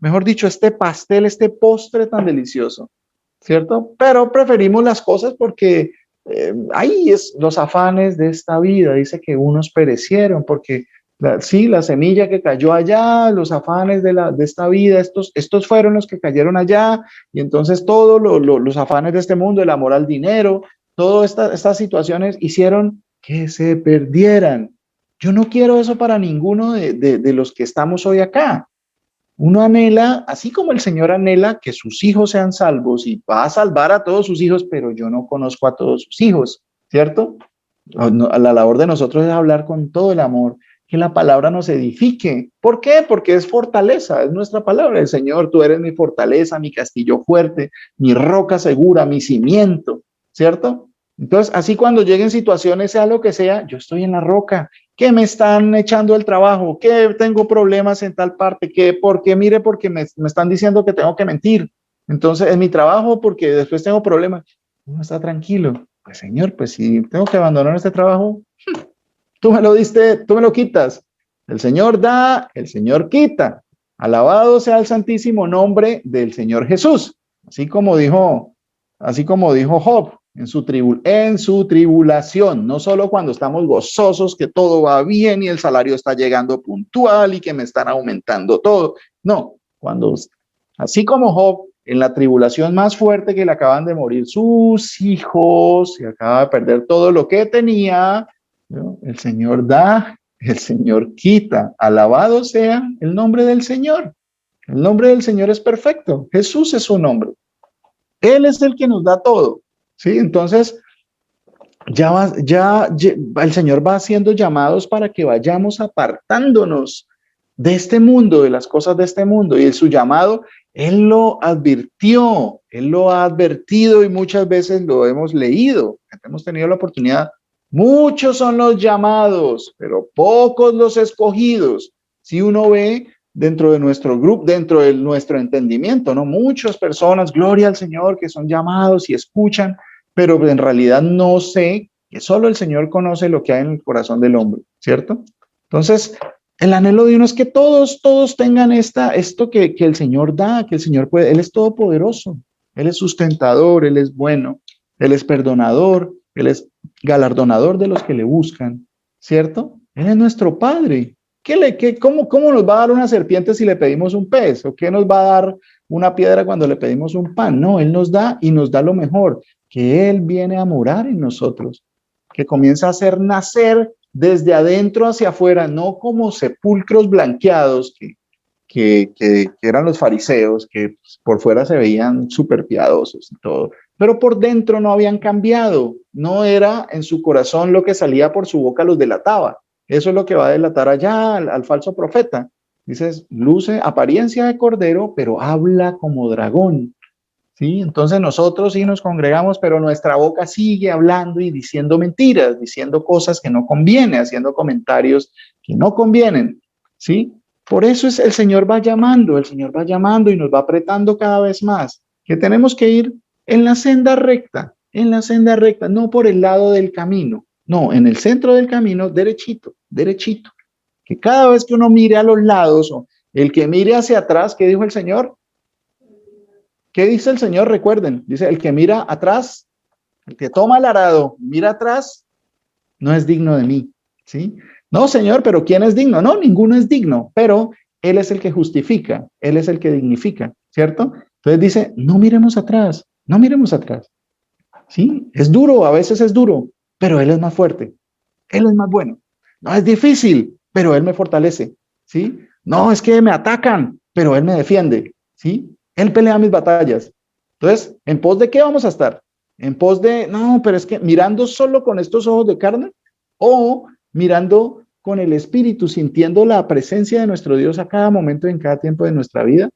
mejor dicho, este pastel, este postre tan delicioso, ¿cierto? Pero preferimos las cosas porque ahí es los afanes de esta vida. Dice que unos perecieron porque sí, la semilla que cayó allá, los afanes de esta vida, estos fueron los que cayeron allá, y entonces todos los afanes de este mundo, el amor al dinero, todas estas situaciones hicieron que se perdieran. Yo no quiero eso para ninguno de los que estamos hoy acá. Uno anhela, así como el Señor anhela que sus hijos sean salvos y va a salvar a todos sus hijos, pero yo no conozco a todos sus hijos, ¿cierto? La labor de nosotros es hablar con todo el amor, que la palabra nos edifique. ¿Por qué? Porque es fortaleza, es nuestra palabra. El Señor, tú eres mi fortaleza, mi castillo fuerte, mi roca segura, mi cimiento, ¿cierto? Entonces, así cuando lleguen situaciones, sea lo que sea, yo estoy en la roca, que me están echando el trabajo, que tengo problemas en tal parte, que porque me están diciendo que tengo que mentir. Entonces, en mi trabajo, porque después tengo problemas, uno está tranquilo. Pues Señor, pues si tengo que abandonar este trabajo, tú me lo diste, tú me lo quitas. El Señor da, el Señor quita. Alabado sea el santísimo nombre del Señor Jesús. Así como dijo Job en su tribulación, no solo cuando estamos gozosos que todo va bien y el salario está llegando puntual y que me están aumentando todo. No, así como Job, en la tribulación más fuerte que le acaban de morir sus hijos y acaba de perder todo lo que tenía, ¿no? El Señor da, el Señor quita. Alabado sea el nombre del Señor. El nombre del Señor es perfecto. Jesús es su nombre. Él es el que nos da todo. ¿Sí? Entonces, ya el Señor va haciendo llamados para que vayamos apartándonos de este mundo, de las cosas de este mundo. Y su llamado, Él lo advirtió, Él lo ha advertido y muchas veces lo hemos leído. Hemos tenido la oportunidad. Muchos son los llamados, pero pocos los escogidos. Si uno ve dentro de nuestro grupo, dentro de nuestro entendimiento, ¿no? Muchas personas, gloria al Señor, que son llamados y escuchan, pero en realidad no sé, que solo el Señor conoce lo que hay en el corazón del hombre, ¿cierto? Entonces, el anhelo de uno es que todos tengan esto que el Señor da, que el Señor puede. Él es todopoderoso, Él es sustentador, Él es bueno, Él es perdonador, Él es galardonador de los que le buscan, ¿cierto? Él es nuestro Padre. ¿Cómo nos va a dar una serpiente si le pedimos un pez? ¿O qué nos va a dar una piedra cuando le pedimos un pan? No, Él nos da y nos da lo mejor, que Él viene a morar en nosotros, que comienza a hacer nacer desde adentro hacia afuera, no como sepulcros blanqueados que eran los fariseos, que por fuera se veían súper piadosos y todo, pero por dentro no habían cambiado, no era en su corazón lo que salía por su boca los delataba. Eso es lo que va a delatar allá al falso profeta. Dices, luce apariencia de cordero, pero habla como dragón. ¿Sí? Entonces nosotros sí nos congregamos, pero nuestra boca sigue hablando y diciendo mentiras, diciendo cosas que no convienen, haciendo comentarios que no convienen, ¿sí? Por eso el Señor va llamando y nos va apretando cada vez más, que tenemos que ir en la senda recta, en la senda recta, no por el lado del camino, no, en el centro del camino, derechito, derechito. Que cada vez que uno mire a los lados, o el que mire hacia atrás, ¿qué dijo el Señor? ¿Qué dice el Señor? Recuerden, dice, el que mira atrás, el que toma el arado, mira atrás, no es digno de mí, ¿sí? No, Señor, pero ¿quién es digno? No, ninguno es digno, pero Él es el que justifica, Él es el que dignifica, ¿cierto? Entonces dice, no miremos atrás, no miremos atrás, ¿sí? Es duro, a veces es duro, pero Él es más fuerte, Él es más bueno. No, es difícil, pero Él me fortalece, ¿sí? No, es que me atacan, pero Él me defiende, ¿sí? Él pelea mis batallas. Entonces, ¿en pos de qué vamos a estar? En pos de, no, pero es que mirando solo con estos ojos de carne o mirando con el espíritu, sintiendo la presencia de nuestro Dios a cada momento, en cada tiempo de nuestra vida,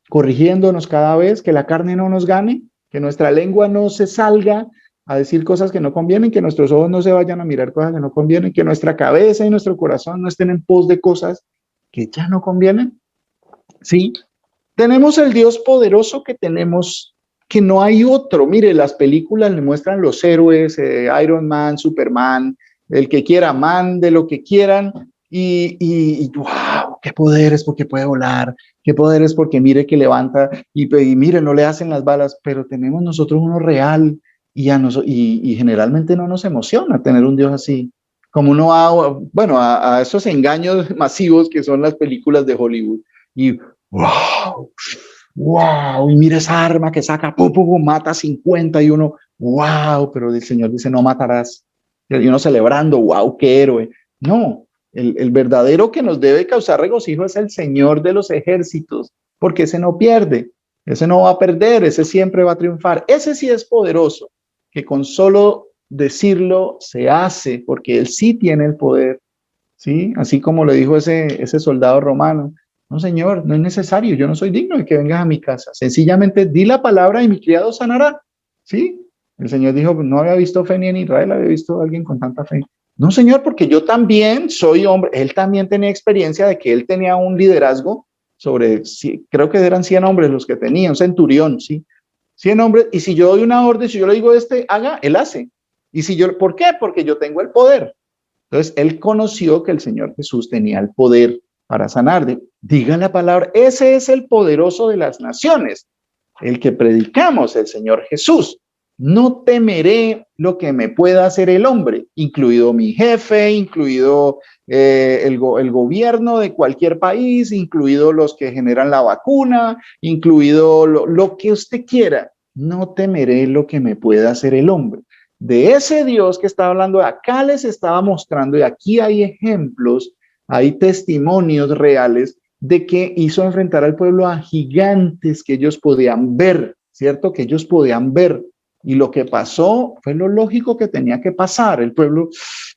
corrigiéndonos cada vez, que la carne no nos gane, que nuestra lengua no se salga a decir cosas que no convienen, que nuestros ojos no se vayan a mirar cosas que no convienen, que nuestra cabeza y nuestro corazón no estén en pos de cosas que ya no convienen. Sí, tenemos el Dios poderoso que tenemos, que no hay otro. Mire, las películas le muestran los héroes, Iron Man, Superman, el que quiera, man, de lo que quieran, y wow, qué poderes porque puede volar, qué poderes porque mire que levanta, y mire, no le hacen las balas, pero tenemos nosotros uno real, y generalmente no nos emociona tener un Dios así. Como uno va, bueno, a esos engaños masivos que son las películas de Hollywood. Y wow, wow, y mira esa arma que saca, pum, pum, pum, mata 50 y uno, wow, pero el Señor dice, no matarás. Y uno celebrando, wow, qué héroe. No, el verdadero que nos debe causar regocijo es el Señor de los ejércitos, porque ese no pierde, ese no va a perder, ese siempre va a triunfar. Ese sí es poderoso, que con solo decirlo se hace, porque Él sí tiene el poder, ¿sí? Así como le dijo ese soldado romano. No, Señor, no es necesario, yo no soy digno de que vengas a mi casa. Sencillamente di la palabra y mi criado sanará. ¿Sí? El Señor dijo, no había visto fe ni en Israel, había visto a alguien con tanta fe. No, Señor, porque yo también soy hombre. Él también tenía experiencia de que él tenía un liderazgo sobre, creo que eran 100 hombres los que tenía, un centurión, ¿sí? 100 hombres, y si yo doy una orden, si yo le digo haga, él hace. Y si yo, ¿por qué? Porque yo tengo el poder. Entonces, él conoció que el Señor Jesús tenía el poder para sanar. Diga la palabra, ese es el poderoso de las naciones, el que predicamos, el Señor Jesús. No temeré lo que me pueda hacer el hombre, incluido mi jefe, incluido el gobierno de cualquier país, incluido los que generan la vacuna, incluido lo que usted quiera. No temeré lo que me pueda hacer el hombre. De ese Dios que está hablando, acá les estaba mostrando, y aquí hay ejemplos, hay testimonios reales de que hizo enfrentar al pueblo a gigantes que ellos podían ver, ¿cierto? Que ellos podían ver. Y lo que pasó fue lo lógico que tenía que pasar. El pueblo,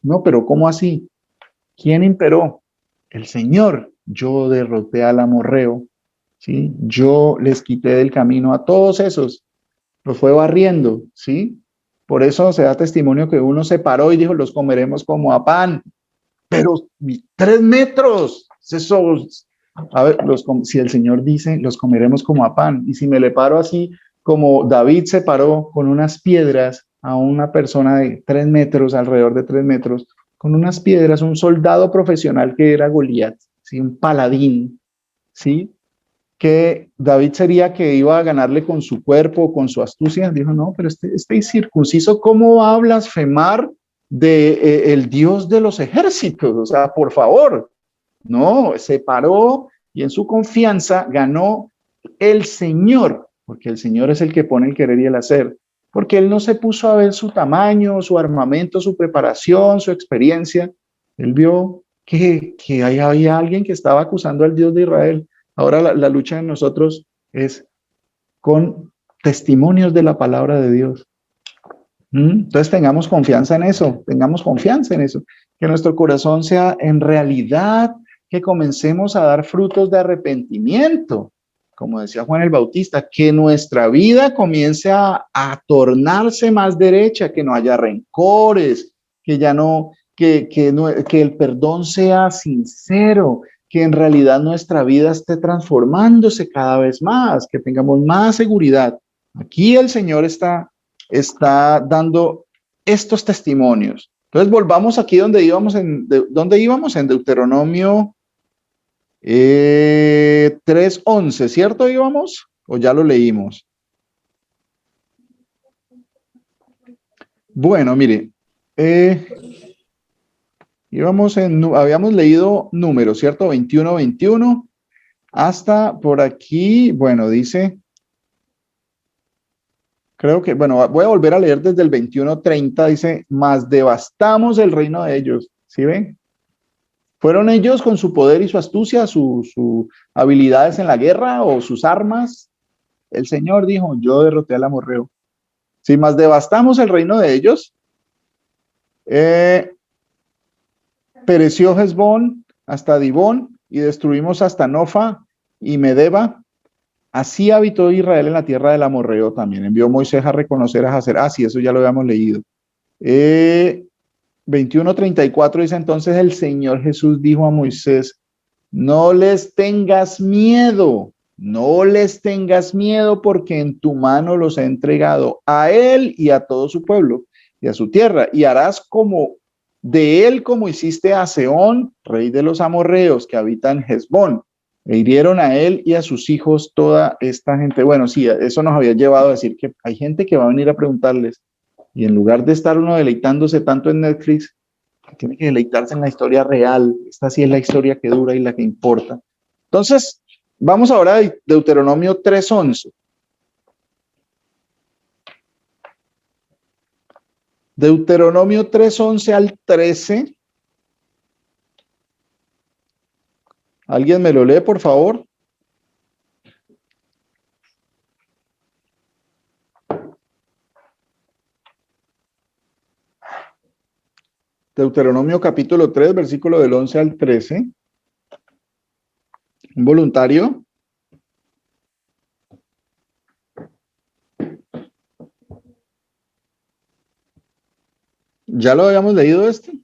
no, pero ¿cómo así? ¿Quién imperó? El Señor. Yo derroté al amorreo, ¿sí? Yo les quité del camino a todos esos. Los fue barriendo, ¿sí? Por eso se da testimonio que uno se paró y dijo, los comeremos como a pan. Pero 3 metros, esos, a ver, si el Señor dice, los comeremos como a pan. Y si me le paro así, como David se paró con unas piedras a una persona de 3 metros, alrededor de 3 metros, con unas piedras, un soldado profesional que era Goliat, ¿sí? Un paladín, ¿sí? Que David sería que iba a ganarle con su cuerpo, con su astucia. Dijo, no, pero este incircunciso, ¿cómo va a blasfemar de el Dios de los ejércitos? O sea, por favor. No, se paró y en su confianza ganó el Señor, porque el Señor es el que pone el querer y el hacer, porque él no se puso a ver su tamaño, su armamento, su preparación, su experiencia. Él vio que ahí había alguien que estaba acusando al Dios de Israel. Ahora la lucha de nosotros es con testimonios de la palabra de Dios. Entonces tengamos confianza en eso, que nuestro corazón sea en realidad, que comencemos a dar frutos de arrepentimiento, como decía Juan el Bautista, que nuestra vida comience a tornarse más derecha, que no haya rencores, que ya no, que el perdón sea sincero, que en realidad nuestra vida esté transformándose cada vez más, que tengamos más seguridad. Aquí el Señor está está dando estos testimonios. Entonces volvamos aquí donde íbamos ¿dónde íbamos? En Deuteronomio 3:11, ¿cierto íbamos? ¿O ya lo leímos? Bueno, mire, habíamos leído números, ¿cierto? 21 hasta por aquí, bueno, dice, creo que, bueno, voy a volver a leer desde el 21:30, dice, mas devastamos el reino de ellos, ¿sí ven? ¿Fueron ellos con su poder y su astucia, sus habilidades en la guerra o sus armas? El Señor dijo, yo derroté al amorreo. Si más devastamos el reino de ellos, pereció Hesbón hasta Dibón y destruimos hasta Nofa y Medeba. Así habitó Israel en la tierra del amorreo también. Envió Moisés a reconocer a Jazer. Ah, sí, eso ya lo habíamos leído. 21:34 dice, entonces el Señor Jesús dijo a Moisés, no les tengas miedo, no les tengas miedo, porque en tu mano los he entregado a él y a todo su pueblo y a su tierra, y harás como de él como hiciste a Sehón, rey de los amorreos que habitan Hesbón. E hirieron a él y a sus hijos toda esta gente. Bueno, sí, eso nos había llevado a decir que hay gente que va a venir a preguntarles, y en lugar de estar uno deleitándose tanto en Netflix, tiene que deleitarse en la historia real. Esta sí es la historia que dura y la que importa. Entonces, vamos ahora a Deuteronomio 3:11. Deuteronomio 3:11 al 13. ¿Alguien me lo lee, por favor? Deuteronomio capítulo 3, versículo del 11 al 13. ¿Un voluntario? ¿Ya lo habíamos leído este?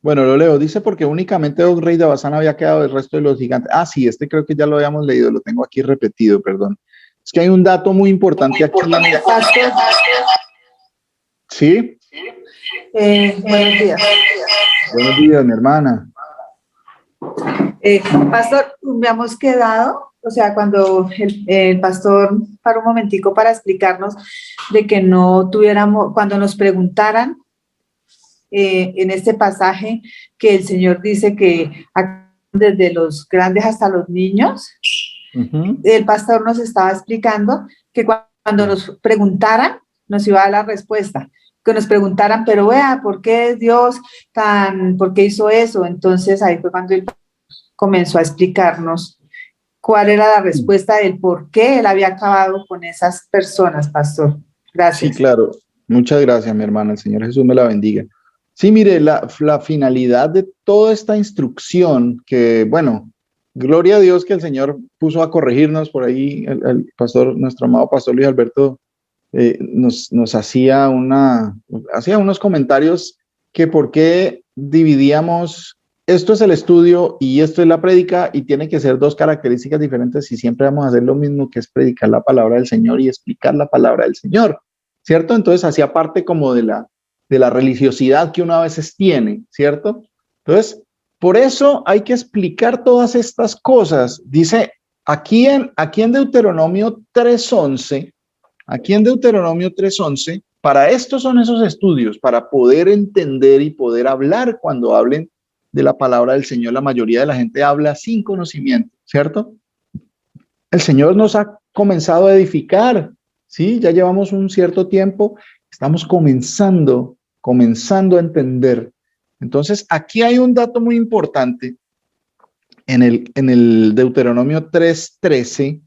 Bueno, lo leo. Dice, porque únicamente Og, rey de Basán, había quedado del resto de los gigantes. Ah, sí, este creo que ya lo habíamos leído. Lo tengo aquí repetido, perdón. Es que hay un dato muy importante aquí. ¿Sí? Buenos días. Buenos días, mi hermana. Pastor, habíamos quedado, o sea, cuando el pastor paró un momentico para explicarnos de que no tuviéramos, cuando nos preguntaran en este pasaje que el Señor dice que desde los grandes hasta los niños, el pastor nos estaba explicando que cuando nos preguntaran, nos iba a dar la respuesta. Que nos preguntaran, pero vea, ¿por qué es Dios por qué hizo eso? Entonces ahí fue cuando él comenzó a explicarnos cuál era la respuesta del por qué él había acabado con esas personas, pastor. Gracias. Sí, claro. Muchas gracias, mi hermana. El Señor Jesús me la bendiga. Sí, mire, la finalidad de toda esta instrucción que, bueno, gloria a Dios que el Señor puso a corregirnos por ahí, el pastor, nuestro amado pastor Luis Alberto, nos hacía unos comentarios que por qué dividíamos, esto es el estudio y esto es la prédica, y tiene que ser dos características diferentes, y siempre vamos a hacer lo mismo, que es predicar la palabra del Señor y explicar la palabra del Señor, ¿cierto? Entonces hacía parte como de la religiosidad que uno a veces tiene, ¿cierto? Entonces, por eso hay que explicar todas estas cosas. Dice aquí en Deuteronomio 3:11, para esto son esos estudios, para poder entender y poder hablar cuando hablen de la palabra del Señor. La mayoría de la gente habla sin conocimiento, ¿cierto? El Señor nos ha comenzado a edificar, ¿sí? Ya llevamos un cierto tiempo, estamos comenzando a entender. Entonces, aquí hay un dato muy importante en el Deuteronomio 3:13.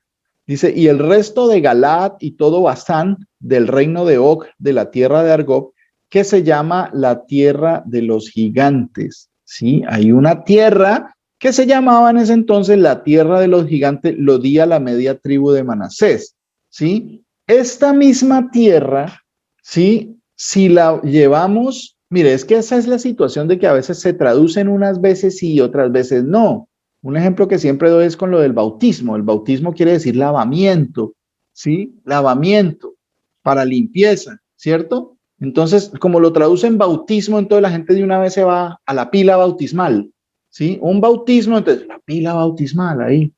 Dice, y el resto de Galaad y todo Basán, del reino de Og, de la tierra de Argob, que se llama la tierra de los gigantes. ¿Sí? Hay una tierra que se llamaba en ese entonces la tierra de los gigantes, lo di a la media tribu de Manasés. ¿Sí? Esta misma tierra, ¿sí? Si la llevamos, mire, es que esa es la situación de que a veces se traducen unas veces sí y otras veces no. Un ejemplo que siempre doy es con lo del bautismo. El bautismo quiere decir lavamiento, ¿sí? Lavamiento. para limpieza, ¿cierto? Entonces, como lo traducen bautismo, entonces la gente de una vez se va a la pila bautismal, ¿sí? Un bautismo, entonces la pila bautismal ahí.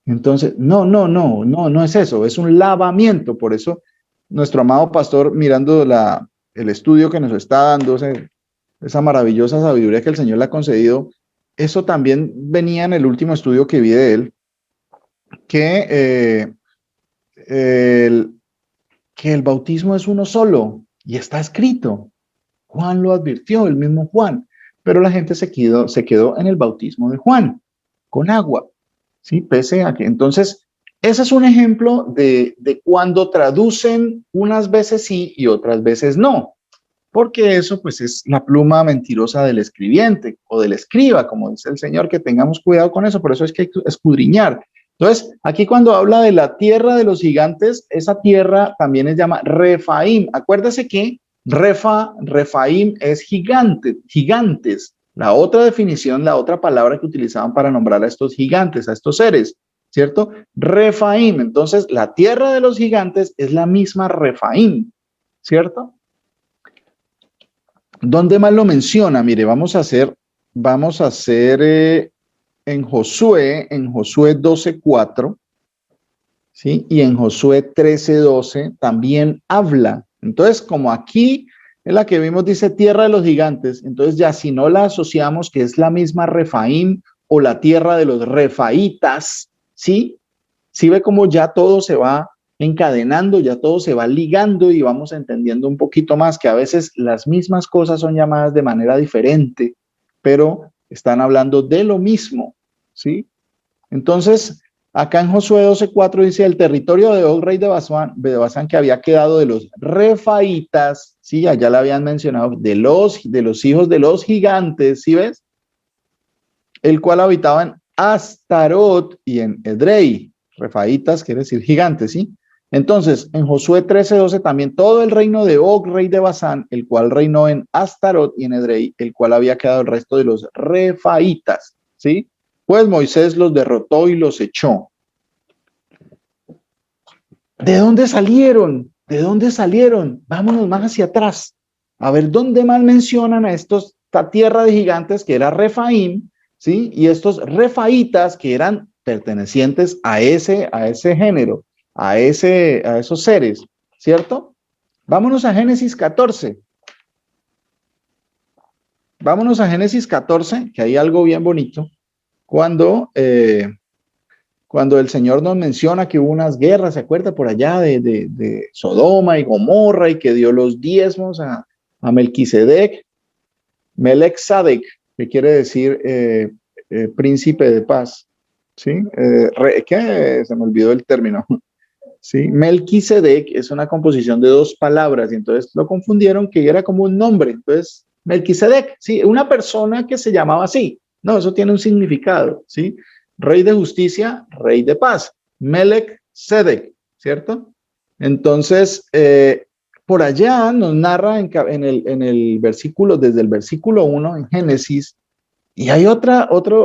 Entonces, no es eso, es un lavamiento. Por eso, nuestro amado pastor, mirando el estudio que nos está dando, esa maravillosa sabiduría que el Señor le ha concedido, eso también venía en el último estudio que vi de él, que el bautismo es uno solo y está escrito. Juan lo advirtió, el mismo Juan, pero la gente se quedó en el bautismo de Juan, con agua, ¿sí? Pese a que, entonces, ese es un ejemplo de cuando traducen unas veces sí y otras veces no, porque eso pues es la pluma mentirosa del escribiente o del escriba, como dice el Señor, que tengamos cuidado con eso, por eso es que hay que escudriñar. Entonces, aquí cuando habla de la tierra de los gigantes, esa tierra también se llama Refaim. Acuérdese que Refaim es gigante, gigantes. La otra definición, la otra palabra que utilizaban para nombrar a estos gigantes, a estos seres, ¿cierto? Refaim. Entonces, la tierra de los gigantes es la misma Refaim, ¿cierto? ¿Dónde más lo menciona? Mire, vamos a hacer en Josué 12:4, ¿sí? Y en Josué 13:12 también habla. Entonces, como aquí en la que vimos dice tierra de los gigantes, entonces ya si no la asociamos que es la misma Refaim o la tierra de los refaitas, ¿sí? Sí ve cómo ya todo se va encadenando, ya todo se va ligando y vamos entendiendo un poquito más que a veces las mismas cosas son llamadas de manera diferente, pero están hablando de lo mismo, ¿sí? Entonces, acá en Josué 12:4 dice, el territorio de Og, rey de Basán, que había quedado de los refaitas, ¿sí? Allá le habían mencionado, de los hijos de los gigantes, ¿sí ves? El cual habitaba en Astarot y en Edrei. Refaitas quiere decir gigantes, ¿sí? Entonces, en Josué 13:12 también todo el reino de Og, rey de Basán, el cual reinó en Astarot y en Edrei, el cual había quedado el resto de los refaitas, ¿sí? Pues Moisés los derrotó y los echó. ¿De dónde salieron? ¿De dónde salieron? Vámonos más hacia atrás. A ver, ¿dónde más mencionan a esta tierra de gigantes que era Refaim, ¿sí? Y estos refaitas que eran pertenecientes a ese género, a esos seres, ¿cierto? Vámonos a Génesis 14. Vámonos a Génesis 14, que hay algo bien bonito. Cuando el Señor nos menciona que hubo unas guerras, ¿se acuerda? Por allá de Sodoma y Gomorra y que dio los diezmos a Melquisedec, Melechizedek, que quiere decir príncipe de paz, ¿sí? ¿Qué? Se me olvidó el término, ¿sí? Melquisedec es una composición de dos palabras y entonces lo confundieron que era como un nombre, entonces Melquisedec, ¿sí? Una persona que se llamaba así, no, eso tiene un significado, ¿sí? Rey de justicia, rey de paz, Melechizedek, ¿cierto? Entonces, por allá nos narra en el versículo, desde el versículo 1 en Génesis, y hay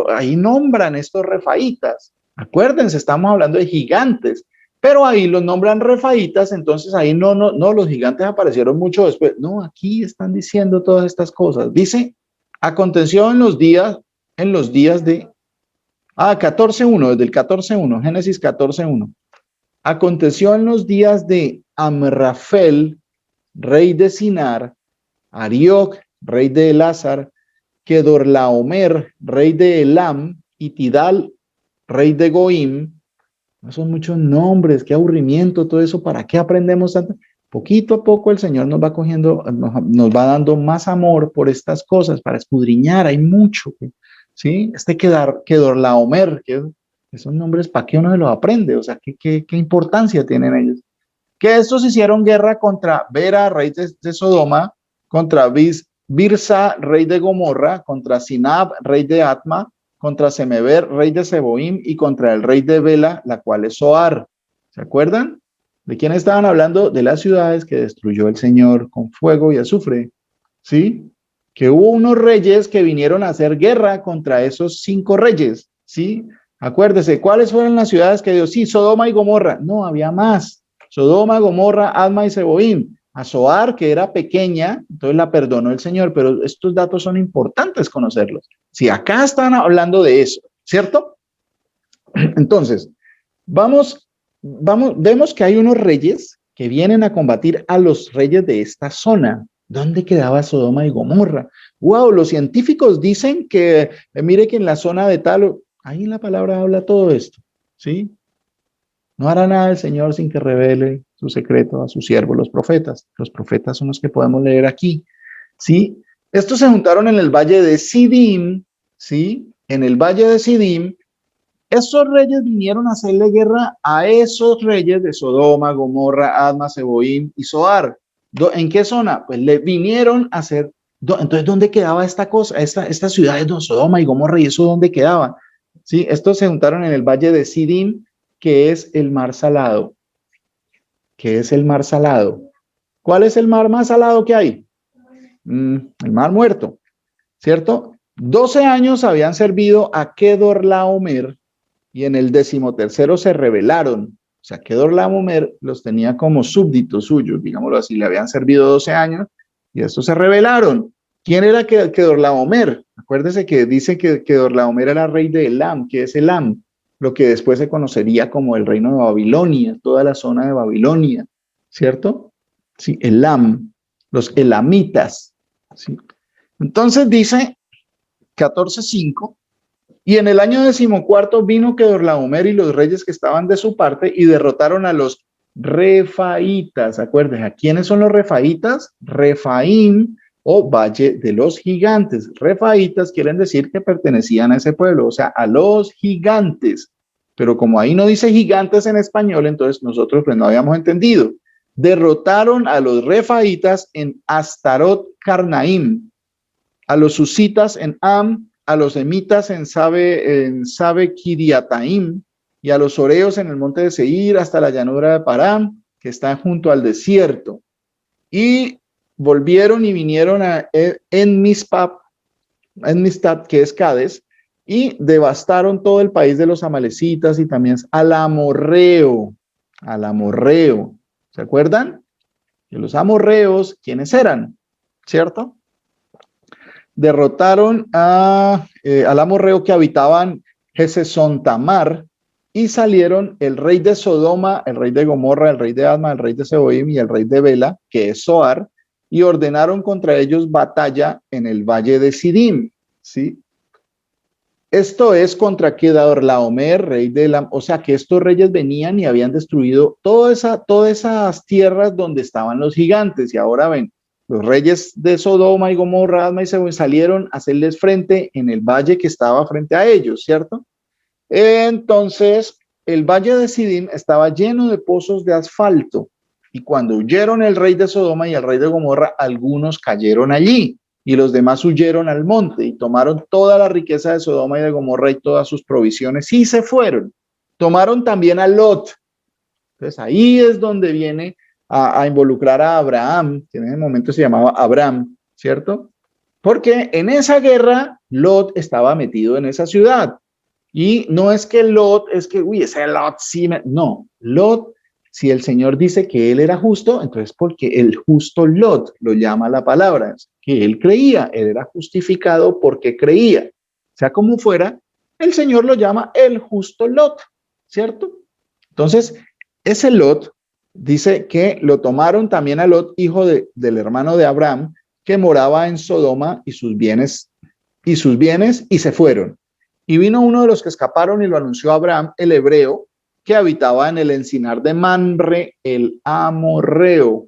ahí nombran estos refaitas. Acuérdense, estamos hablando de gigantes, pero ahí los nombran refaitas, entonces ahí no, los gigantes aparecieron mucho después. No, aquí están diciendo todas estas cosas. Dice, aconteció en los días de 14:1, desde el 14:1, Génesis 14:1. Aconteció en los días de Amrafel, rey de Sinar, Arioc, rey de Elazar, Kedorlaomer, rey de Elam, y Tidal, rey de Goim. No son muchos nombres, qué aburrimiento todo eso, ¿para qué aprendemos tanto? Poquito a poco el Señor nos va cogiendo, nos va dando más amor por estas cosas, para escudriñar, hay mucho, ¿sí? Kedorlaomer, que esos nombres, ¿para qué uno se los aprende? O sea, ¿qué importancia tienen ellos? Que estos hicieron guerra contra Bera, rey de Sodoma, contra Birsa, rey de Gomorra, contra Sinab, rey de Atma, contra Semeber, rey de Seboim, y contra el rey de Bela, la cual es Zoar. ¿Se acuerdan? ¿De quién estaban hablando? De las ciudades que destruyó el Señor con fuego y azufre. ¿Sí? Que hubo unos reyes que vinieron a hacer guerra contra esos 5 reyes. ¿Sí? Acuérdese, ¿cuáles fueron las ciudades que Dios? Sí, Sodoma y Gomorra. No, había más. Sodoma, Gomorra, Adma y Zeboim. A Zoar, que era pequeña, entonces la perdonó el Señor, pero estos datos son importantes conocerlos. Si acá están hablando de eso, ¿cierto? Entonces, vemos que hay unos reyes que vienen a combatir a los reyes de esta zona. ¿Dónde quedaba Sodoma y Gomorra? Wow, los científicos dicen que, mire que en la zona de tal, ahí en la palabra habla todo esto, ¿sí? No hará nada el Señor sin que revele su secreto a sus siervos, los profetas. Los profetas son los que podemos leer aquí, ¿sí? Estos se juntaron en el valle de Sidim, ¿sí? En el valle de Sidim, esos reyes vinieron a hacerle guerra a esos reyes de Sodoma, Gomorra, Adma, Zeboim y Zoar. ¿En qué zona? Pues le vinieron a hacer. Entonces, ¿dónde quedaba esta cosa? Estas ciudades de Sodoma y Gomorra, ¿y eso dónde quedaba? ¿Sí? Estos se juntaron en el valle de Sidim, que es el mar salado. ¿Qué es el mar salado? ¿Cuál es el mar más salado que hay? El mar muerto, ¿cierto? 12 años habían servido a Kedorlaomer y en el 13º se rebelaron. O sea, Kedorlaomer los tenía como súbditos suyos, digámoslo así, le habían servido 12 años y estos se rebelaron. ¿Quién era Kedorlaomer? Acuérdese que dice que Kedorlaomer era rey de Elam, que es Elam, lo que después se conocería como el reino de Babilonia, toda la zona de Babilonia, ¿cierto? Sí, Elam, los elamitas, ¿sí? Entonces dice 14:5, y en el año 14 vino Kedorlaomer y los reyes que estaban de su parte y derrotaron a los refaitas. Acuérdense, ¿quiénes son los refaitas? Refaim o Valle de los Gigantes. Refaitas quieren decir que pertenecían a ese pueblo, o sea, a los gigantes. Pero como ahí no dice gigantes en español, entonces nosotros pues no habíamos entendido. Derrotaron a los refaitas en Astarot Carnaim, a los susitas en Am, a los emitas en Sabe Kiriataim, y a los oreos en el monte de Seir hasta la llanura de Param, que está junto al desierto. Y volvieron y vinieron a Enmistad, que es Cades, y devastaron todo el país de los amalecitas y también al amorreo. ¿Se acuerdan? Que los amorreos, ¿quiénes eran? ¿Cierto? Derrotaron al amorreo que habitaban Gesesón Tamar, y salieron el rey de Sodoma, el rey de Gomorra, el rey de Adma, el rey de Zeboim y el rey de Bela, que es Zoar, y ordenaron contra ellos batalla en el valle de Sidim, ¿sí? Esto es contra Kedorlaomer, rey de Elam, o sea que estos reyes venían y habían destruido todas esas tierras donde estaban los gigantes, y ahora ven, los reyes de Sodoma y Gomorra, Adma y Zeboim salieron a hacerles frente en el valle que estaba frente a ellos, ¿cierto? Entonces, el valle de Sidim estaba lleno de pozos de asfalto, y cuando huyeron el rey de Sodoma y el rey de Gomorra, algunos cayeron allí, y los demás huyeron al monte, y tomaron toda la riqueza de Sodoma y de Gomorra y todas sus provisiones, y se fueron. Tomaron también a Lot. Entonces, ahí es donde viene a involucrar a Abraham, que en ese momento se llamaba Abram, ¿cierto? Porque en esa guerra, Lot estaba metido en esa ciudad. Y no es que Lot, es que, ese Lot sí, no, Lot, si el Señor dice que él era justo, entonces porque el justo Lot lo llama la palabra, que él creía, él era justificado porque creía. Sea como fuera, el Señor lo llama el justo Lot, ¿cierto? Entonces, ese Lot dice que lo tomaron también a Lot, hijo del hermano de Abraham, que moraba en Sodoma y sus bienes, y se fueron. Y vino uno de los que escaparon y lo anunció a Abraham, el hebreo, que habitaba en el encinar de Mamre, el amorreo.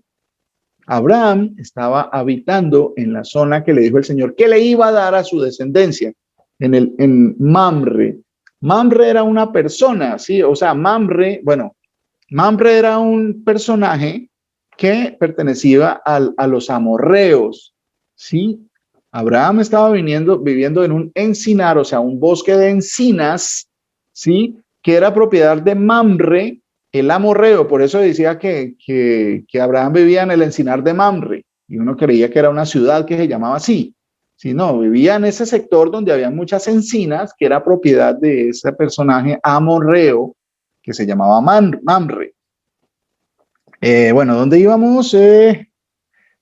Abraham estaba habitando en la zona que le dijo el Señor que le iba a dar a su descendencia, en Mamre. Mamre era una persona, ¿sí? O sea, Mamre era un personaje que pertenecía a los amorreos, ¿sí? Abraham estaba viviendo en un encinar, o sea, un bosque de encinas, ¿sí? Que era propiedad de Mamre, el amorreo. Por eso decía que Abraham vivía en el encinar de Mamre, y uno creía que era una ciudad que se llamaba así. Sí, no, vivía en ese sector donde había muchas encinas, que era propiedad de ese personaje amorreo, que se llamaba Mamre. Bueno, ¿dónde íbamos?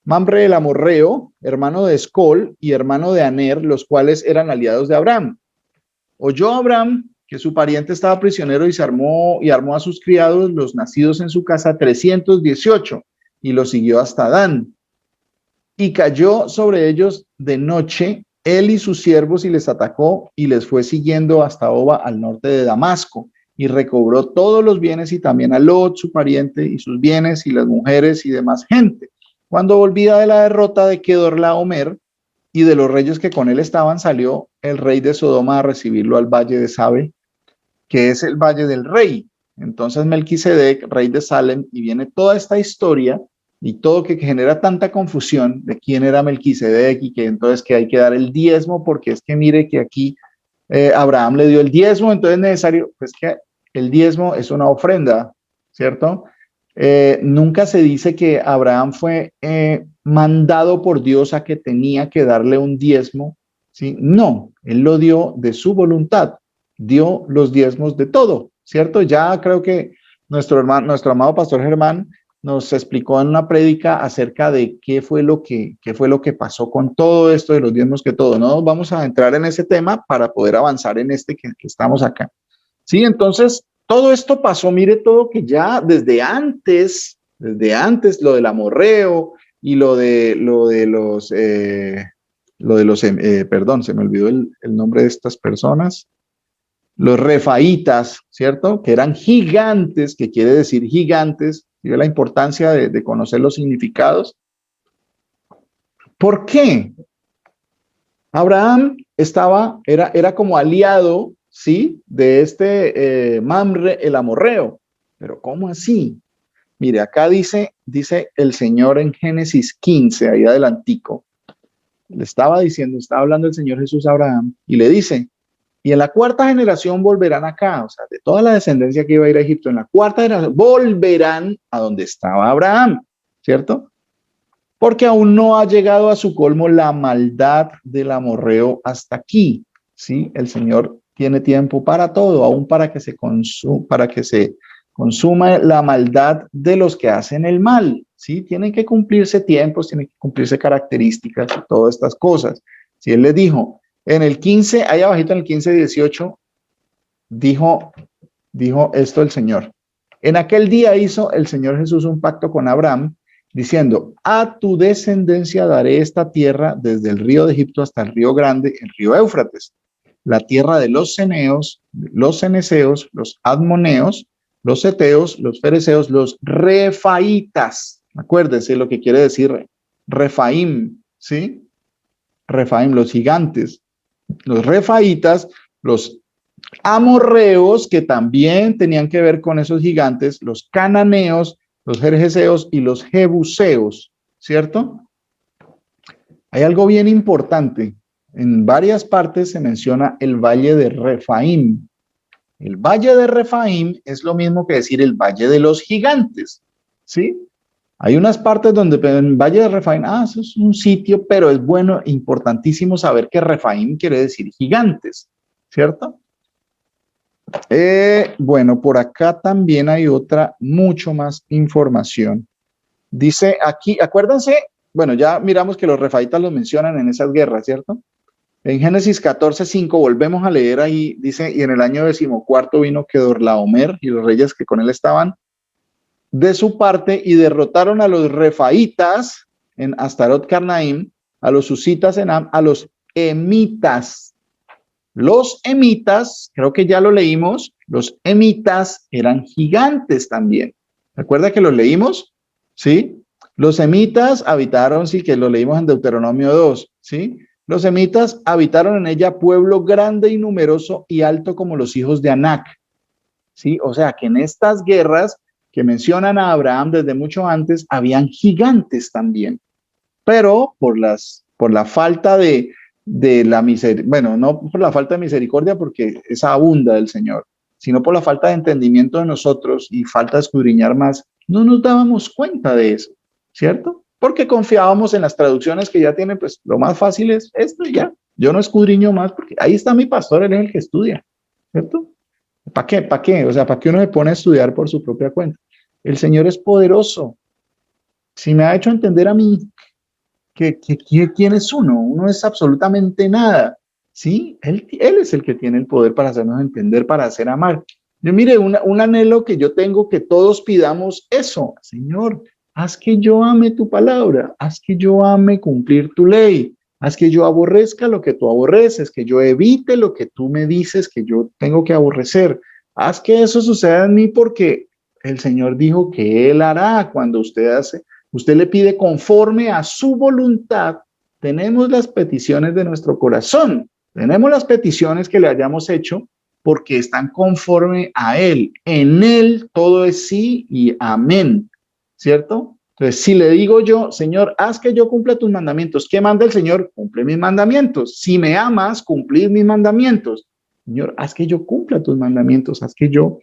Mamre el amorreo, hermano de Escol y hermano de Aner, los cuales eran aliados de Abraham. Oyó Abraham que su pariente estaba prisionero y armó a sus criados, los nacidos en su casa, 318, y los siguió hasta Dan. Y cayó sobre ellos de noche él y sus siervos y les atacó y les fue siguiendo hasta Oba al norte de Damasco y recobró todos los bienes y también a Lot, su pariente, y sus bienes y las mujeres y demás gente. Cuando volvía de la derrota de Kedorlaomer y de los reyes que con él estaban, salió el rey de Sodoma a recibirlo al valle de Sabe, que es el valle del rey. Entonces Melquisedec, rey de Salem, y viene toda esta historia y todo que genera tanta confusión de quién era Melquisedec y que entonces que hay que dar el diezmo, porque es que mire que aquí Abraham le dio el diezmo, entonces es necesario, pues que el diezmo es una ofrenda, ¿cierto? Nunca se dice que Abraham fue mandado por Dios a que tenía que darle un diezmo, ¿sí? No, él lo dio de su voluntad, dio los diezmos de todo, ¿cierto? Ya creo que nuestro amado pastor Germán nos explicó en una prédica acerca de qué fue lo que pasó con todo esto de los diezmos, que todo. No vamos a entrar en ese tema para poder avanzar en este que estamos acá. Sí, entonces todo esto pasó, mire todo que ya desde antes lo del amorreo y perdón, se me olvidó el nombre de estas personas, los refaítas, ¿cierto? Que eran gigantes, que quiere decir gigantes, y la importancia de conocer los significados. ¿Por qué? Abraham era como aliado, ¿sí? De este Mamre el amorreo. Pero ¿cómo así? Mire, acá dice el Señor en Génesis 15, ahí adelantico. Estaba hablando el Señor Jesús a Abraham y le dice, y en la cuarta generación volverán acá, o sea, de toda la descendencia que iba a ir a Egipto, en la cuarta generación volverán a donde estaba Abraham, ¿cierto? Porque aún no ha llegado a su colmo la maldad del amorreo hasta aquí, ¿sí? El Señor tiene tiempo para todo, aún para que se consuma la maldad de los que hacen el mal, ¿sí? Tienen que cumplirse tiempos, tienen que cumplirse características y todas estas cosas. Si Él les dijo, en el 15, ahí abajito en el 15:18, dijo esto el Señor. En aquel día hizo el Señor Jesús un pacto con Abraham, diciendo, a tu descendencia daré esta tierra desde el río de Egipto hasta el río grande, el río Éufrates, la tierra de los ceneos, los ceneseos, los admoneos, los seteos, los fereceos, los refaítas. Acuérdese lo que quiere decir refaim, ¿sí? Refaim, los gigantes, los refaítas, los amorreos, que también tenían que ver con esos gigantes, los cananeos, los jerjeseos y los jebuseos, ¿cierto? Hay algo bien importante. En varias partes se menciona el valle de Refaim. El valle de Refaim es lo mismo que decir el valle de los gigantes, ¿sí? Hay unas partes donde en el valle de Refaim, eso es un sitio, pero es bueno, importantísimo saber que Refaim quiere decir gigantes, ¿cierto? Bueno, por acá también hay otra, mucho más información. Dice aquí, acuérdense, bueno, ya miramos que los refaítas los mencionan en esas guerras, ¿cierto? En Génesis 14:5 volvemos a leer ahí, dice, y en el año 14 vino Kedorlaomer y los reyes que con él estaban de su parte y derrotaron a los refaítas en Astarot Carnaim, a los susitas en Am, a los emitas. Los emitas, creo que ya lo leímos, los emitas eran gigantes también. ¿Recuerda que los leímos? ¿Sí? Los emitas habitaron, sí, que lo leímos en Deuteronomio 2, ¿sí? Los emitas habitaron en ella pueblo grande y numeroso y alto como los hijos de Anac, ¿sí? O sea, que en estas guerras que mencionan a Abraham desde mucho antes, habían gigantes también, pero por la falta de la misericordia, bueno, no por la falta de misericordia, porque esa abunda del Señor, sino por la falta de entendimiento de nosotros y falta de escudriñar más, no nos dábamos cuenta de eso, ¿cierto? Porque confiábamos en las traducciones que ya tienen, pues lo más fácil es esto y ya. Yo no escudriño más porque ahí está mi pastor, él es el que estudia, ¿cierto? ¿Para qué? ¿Para qué? O sea, ¿para qué uno se pone a estudiar por su propia cuenta? El Señor es poderoso. Si me ha hecho entender a mí quién es uno, uno es absolutamente nada, ¿sí? Él es el que tiene el poder para hacernos entender, para hacer amar. Yo mire, un anhelo que yo tengo, que todos pidamos eso, Señor, haz que yo ame tu palabra, haz que yo ame cumplir tu ley, haz que yo aborrezca lo que tú aborreces, que yo evite lo que tú me dices que yo tengo que aborrecer. Haz que eso suceda en mí porque el Señor dijo que Él hará cuando usted le pide conforme a su voluntad. Tenemos las peticiones de nuestro corazón, tenemos las peticiones que le hayamos hecho porque están conforme a Él. En Él todo es sí y amén, ¿cierto? Entonces, si le digo yo, Señor, haz que yo cumpla tus mandamientos, ¿qué manda el Señor? Cumple mis mandamientos. Si me amas, cumplir mis mandamientos. Señor, haz que yo cumpla tus mandamientos, haz que yo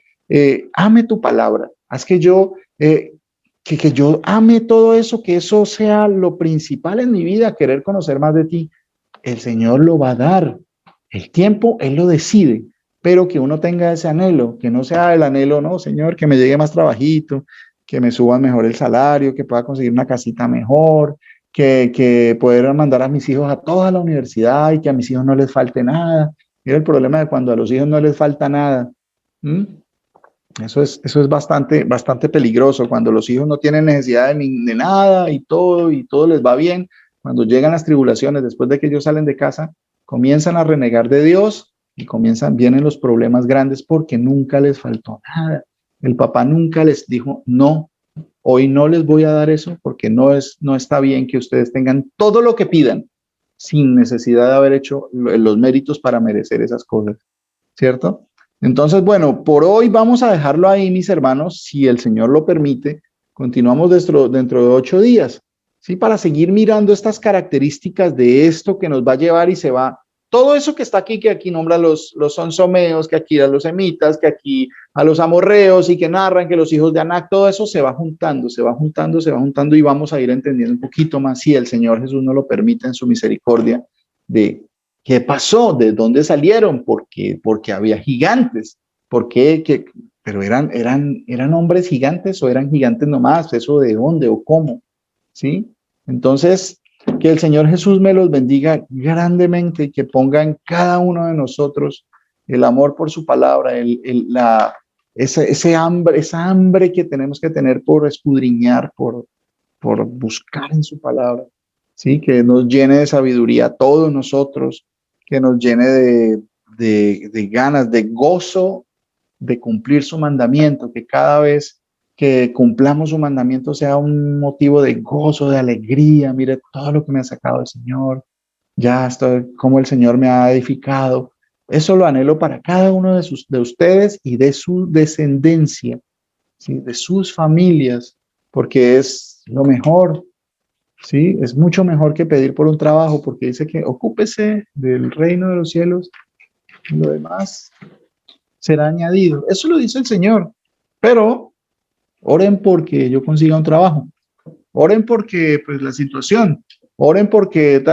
ame tu palabra, haz que yo, que yo ame todo eso, que eso sea lo principal en mi vida, querer conocer más de ti. El Señor lo va a dar. El tiempo, Él lo decide, pero que uno tenga ese anhelo, que no sea el anhelo, no, Señor, que me llegue más trabajito, que me suban mejor el salario, que pueda conseguir una casita mejor, que poder mandar a mis hijos a toda la universidad y que a mis hijos no les falte nada. Mira el problema de cuando a los hijos no les falta nada. Eso es bastante peligroso, cuando los hijos no tienen necesidad de nada y todo les va bien. Cuando llegan las tribulaciones, después de que ellos salen de casa, comienzan a renegar de Dios y vienen los problemas grandes porque nunca les faltó nada. El papá nunca les dijo, no, hoy no les voy a dar eso porque no está bien que ustedes tengan todo lo que pidan sin necesidad de haber hecho los méritos para merecer esas cosas, ¿cierto? Entonces, bueno, por hoy vamos a dejarlo ahí, mis hermanos, si el Señor lo permite. Continuamos dentro de 8 días, ¿sí? Para seguir mirando estas características de esto que nos va a llevar y se va. Todo eso que está aquí, que aquí nombra los sonsomeos, que aquí a los semitas, que aquí a los amorreos y que narran que los hijos de Anac, todo eso se va juntando y vamos a ir entendiendo un poquito más, si el Señor Jesús nos lo permite en su misericordia, de qué pasó, de dónde salieron, porque había gigantes, pero eran hombres gigantes o eran gigantes nomás, eso de dónde o cómo, ¿sí? Entonces, que el Señor Jesús me los bendiga grandemente y que ponga en cada uno de nosotros el amor por su palabra, esa hambre que tenemos que tener por escudriñar, por buscar en su palabra, ¿sí? Que nos llene de sabiduría a todos nosotros, que nos llene de ganas, de gozo de cumplir su mandamiento, que cada vez que cumplamos su mandamiento sea un motivo de gozo, de alegría. Mire todo lo que me ha sacado el Señor, ya estoy, como el Señor me ha edificado. Eso lo anhelo para cada uno de ustedes y de su descendencia, ¿sí? De sus familias, porque es lo mejor, ¿sí? Es mucho mejor que pedir por un trabajo, porque dice que ocúpese del reino de los cielos y lo demás será añadido. Eso lo dice el Señor, pero oren porque yo consiga un trabajo, oren porque pues la situación, oren porque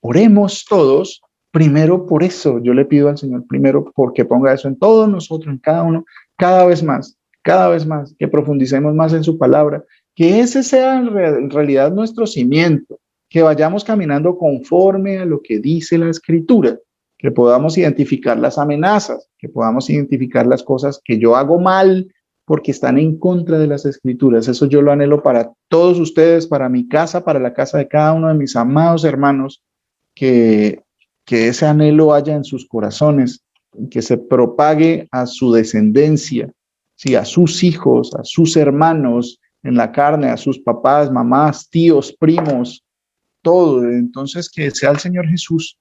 oremos todos primero por eso. Yo le pido al Señor primero porque ponga eso en todos nosotros, en cada uno, cada vez más, que profundicemos más en su palabra, que ese sea en realidad nuestro cimiento, que vayamos caminando conforme a lo que dice la Escritura, que podamos identificar las amenazas, que podamos identificar las cosas que yo hago mal porque están en contra de las Escrituras. Eso yo lo anhelo para todos ustedes, para mi casa, para la casa de cada uno de mis amados hermanos, que ese anhelo haya en sus corazones, que se propague a su descendencia, ¿sí? A sus hijos, a sus hermanos en la carne, a sus papás, mamás, tíos, primos, todo. Entonces, que sea el Señor Jesús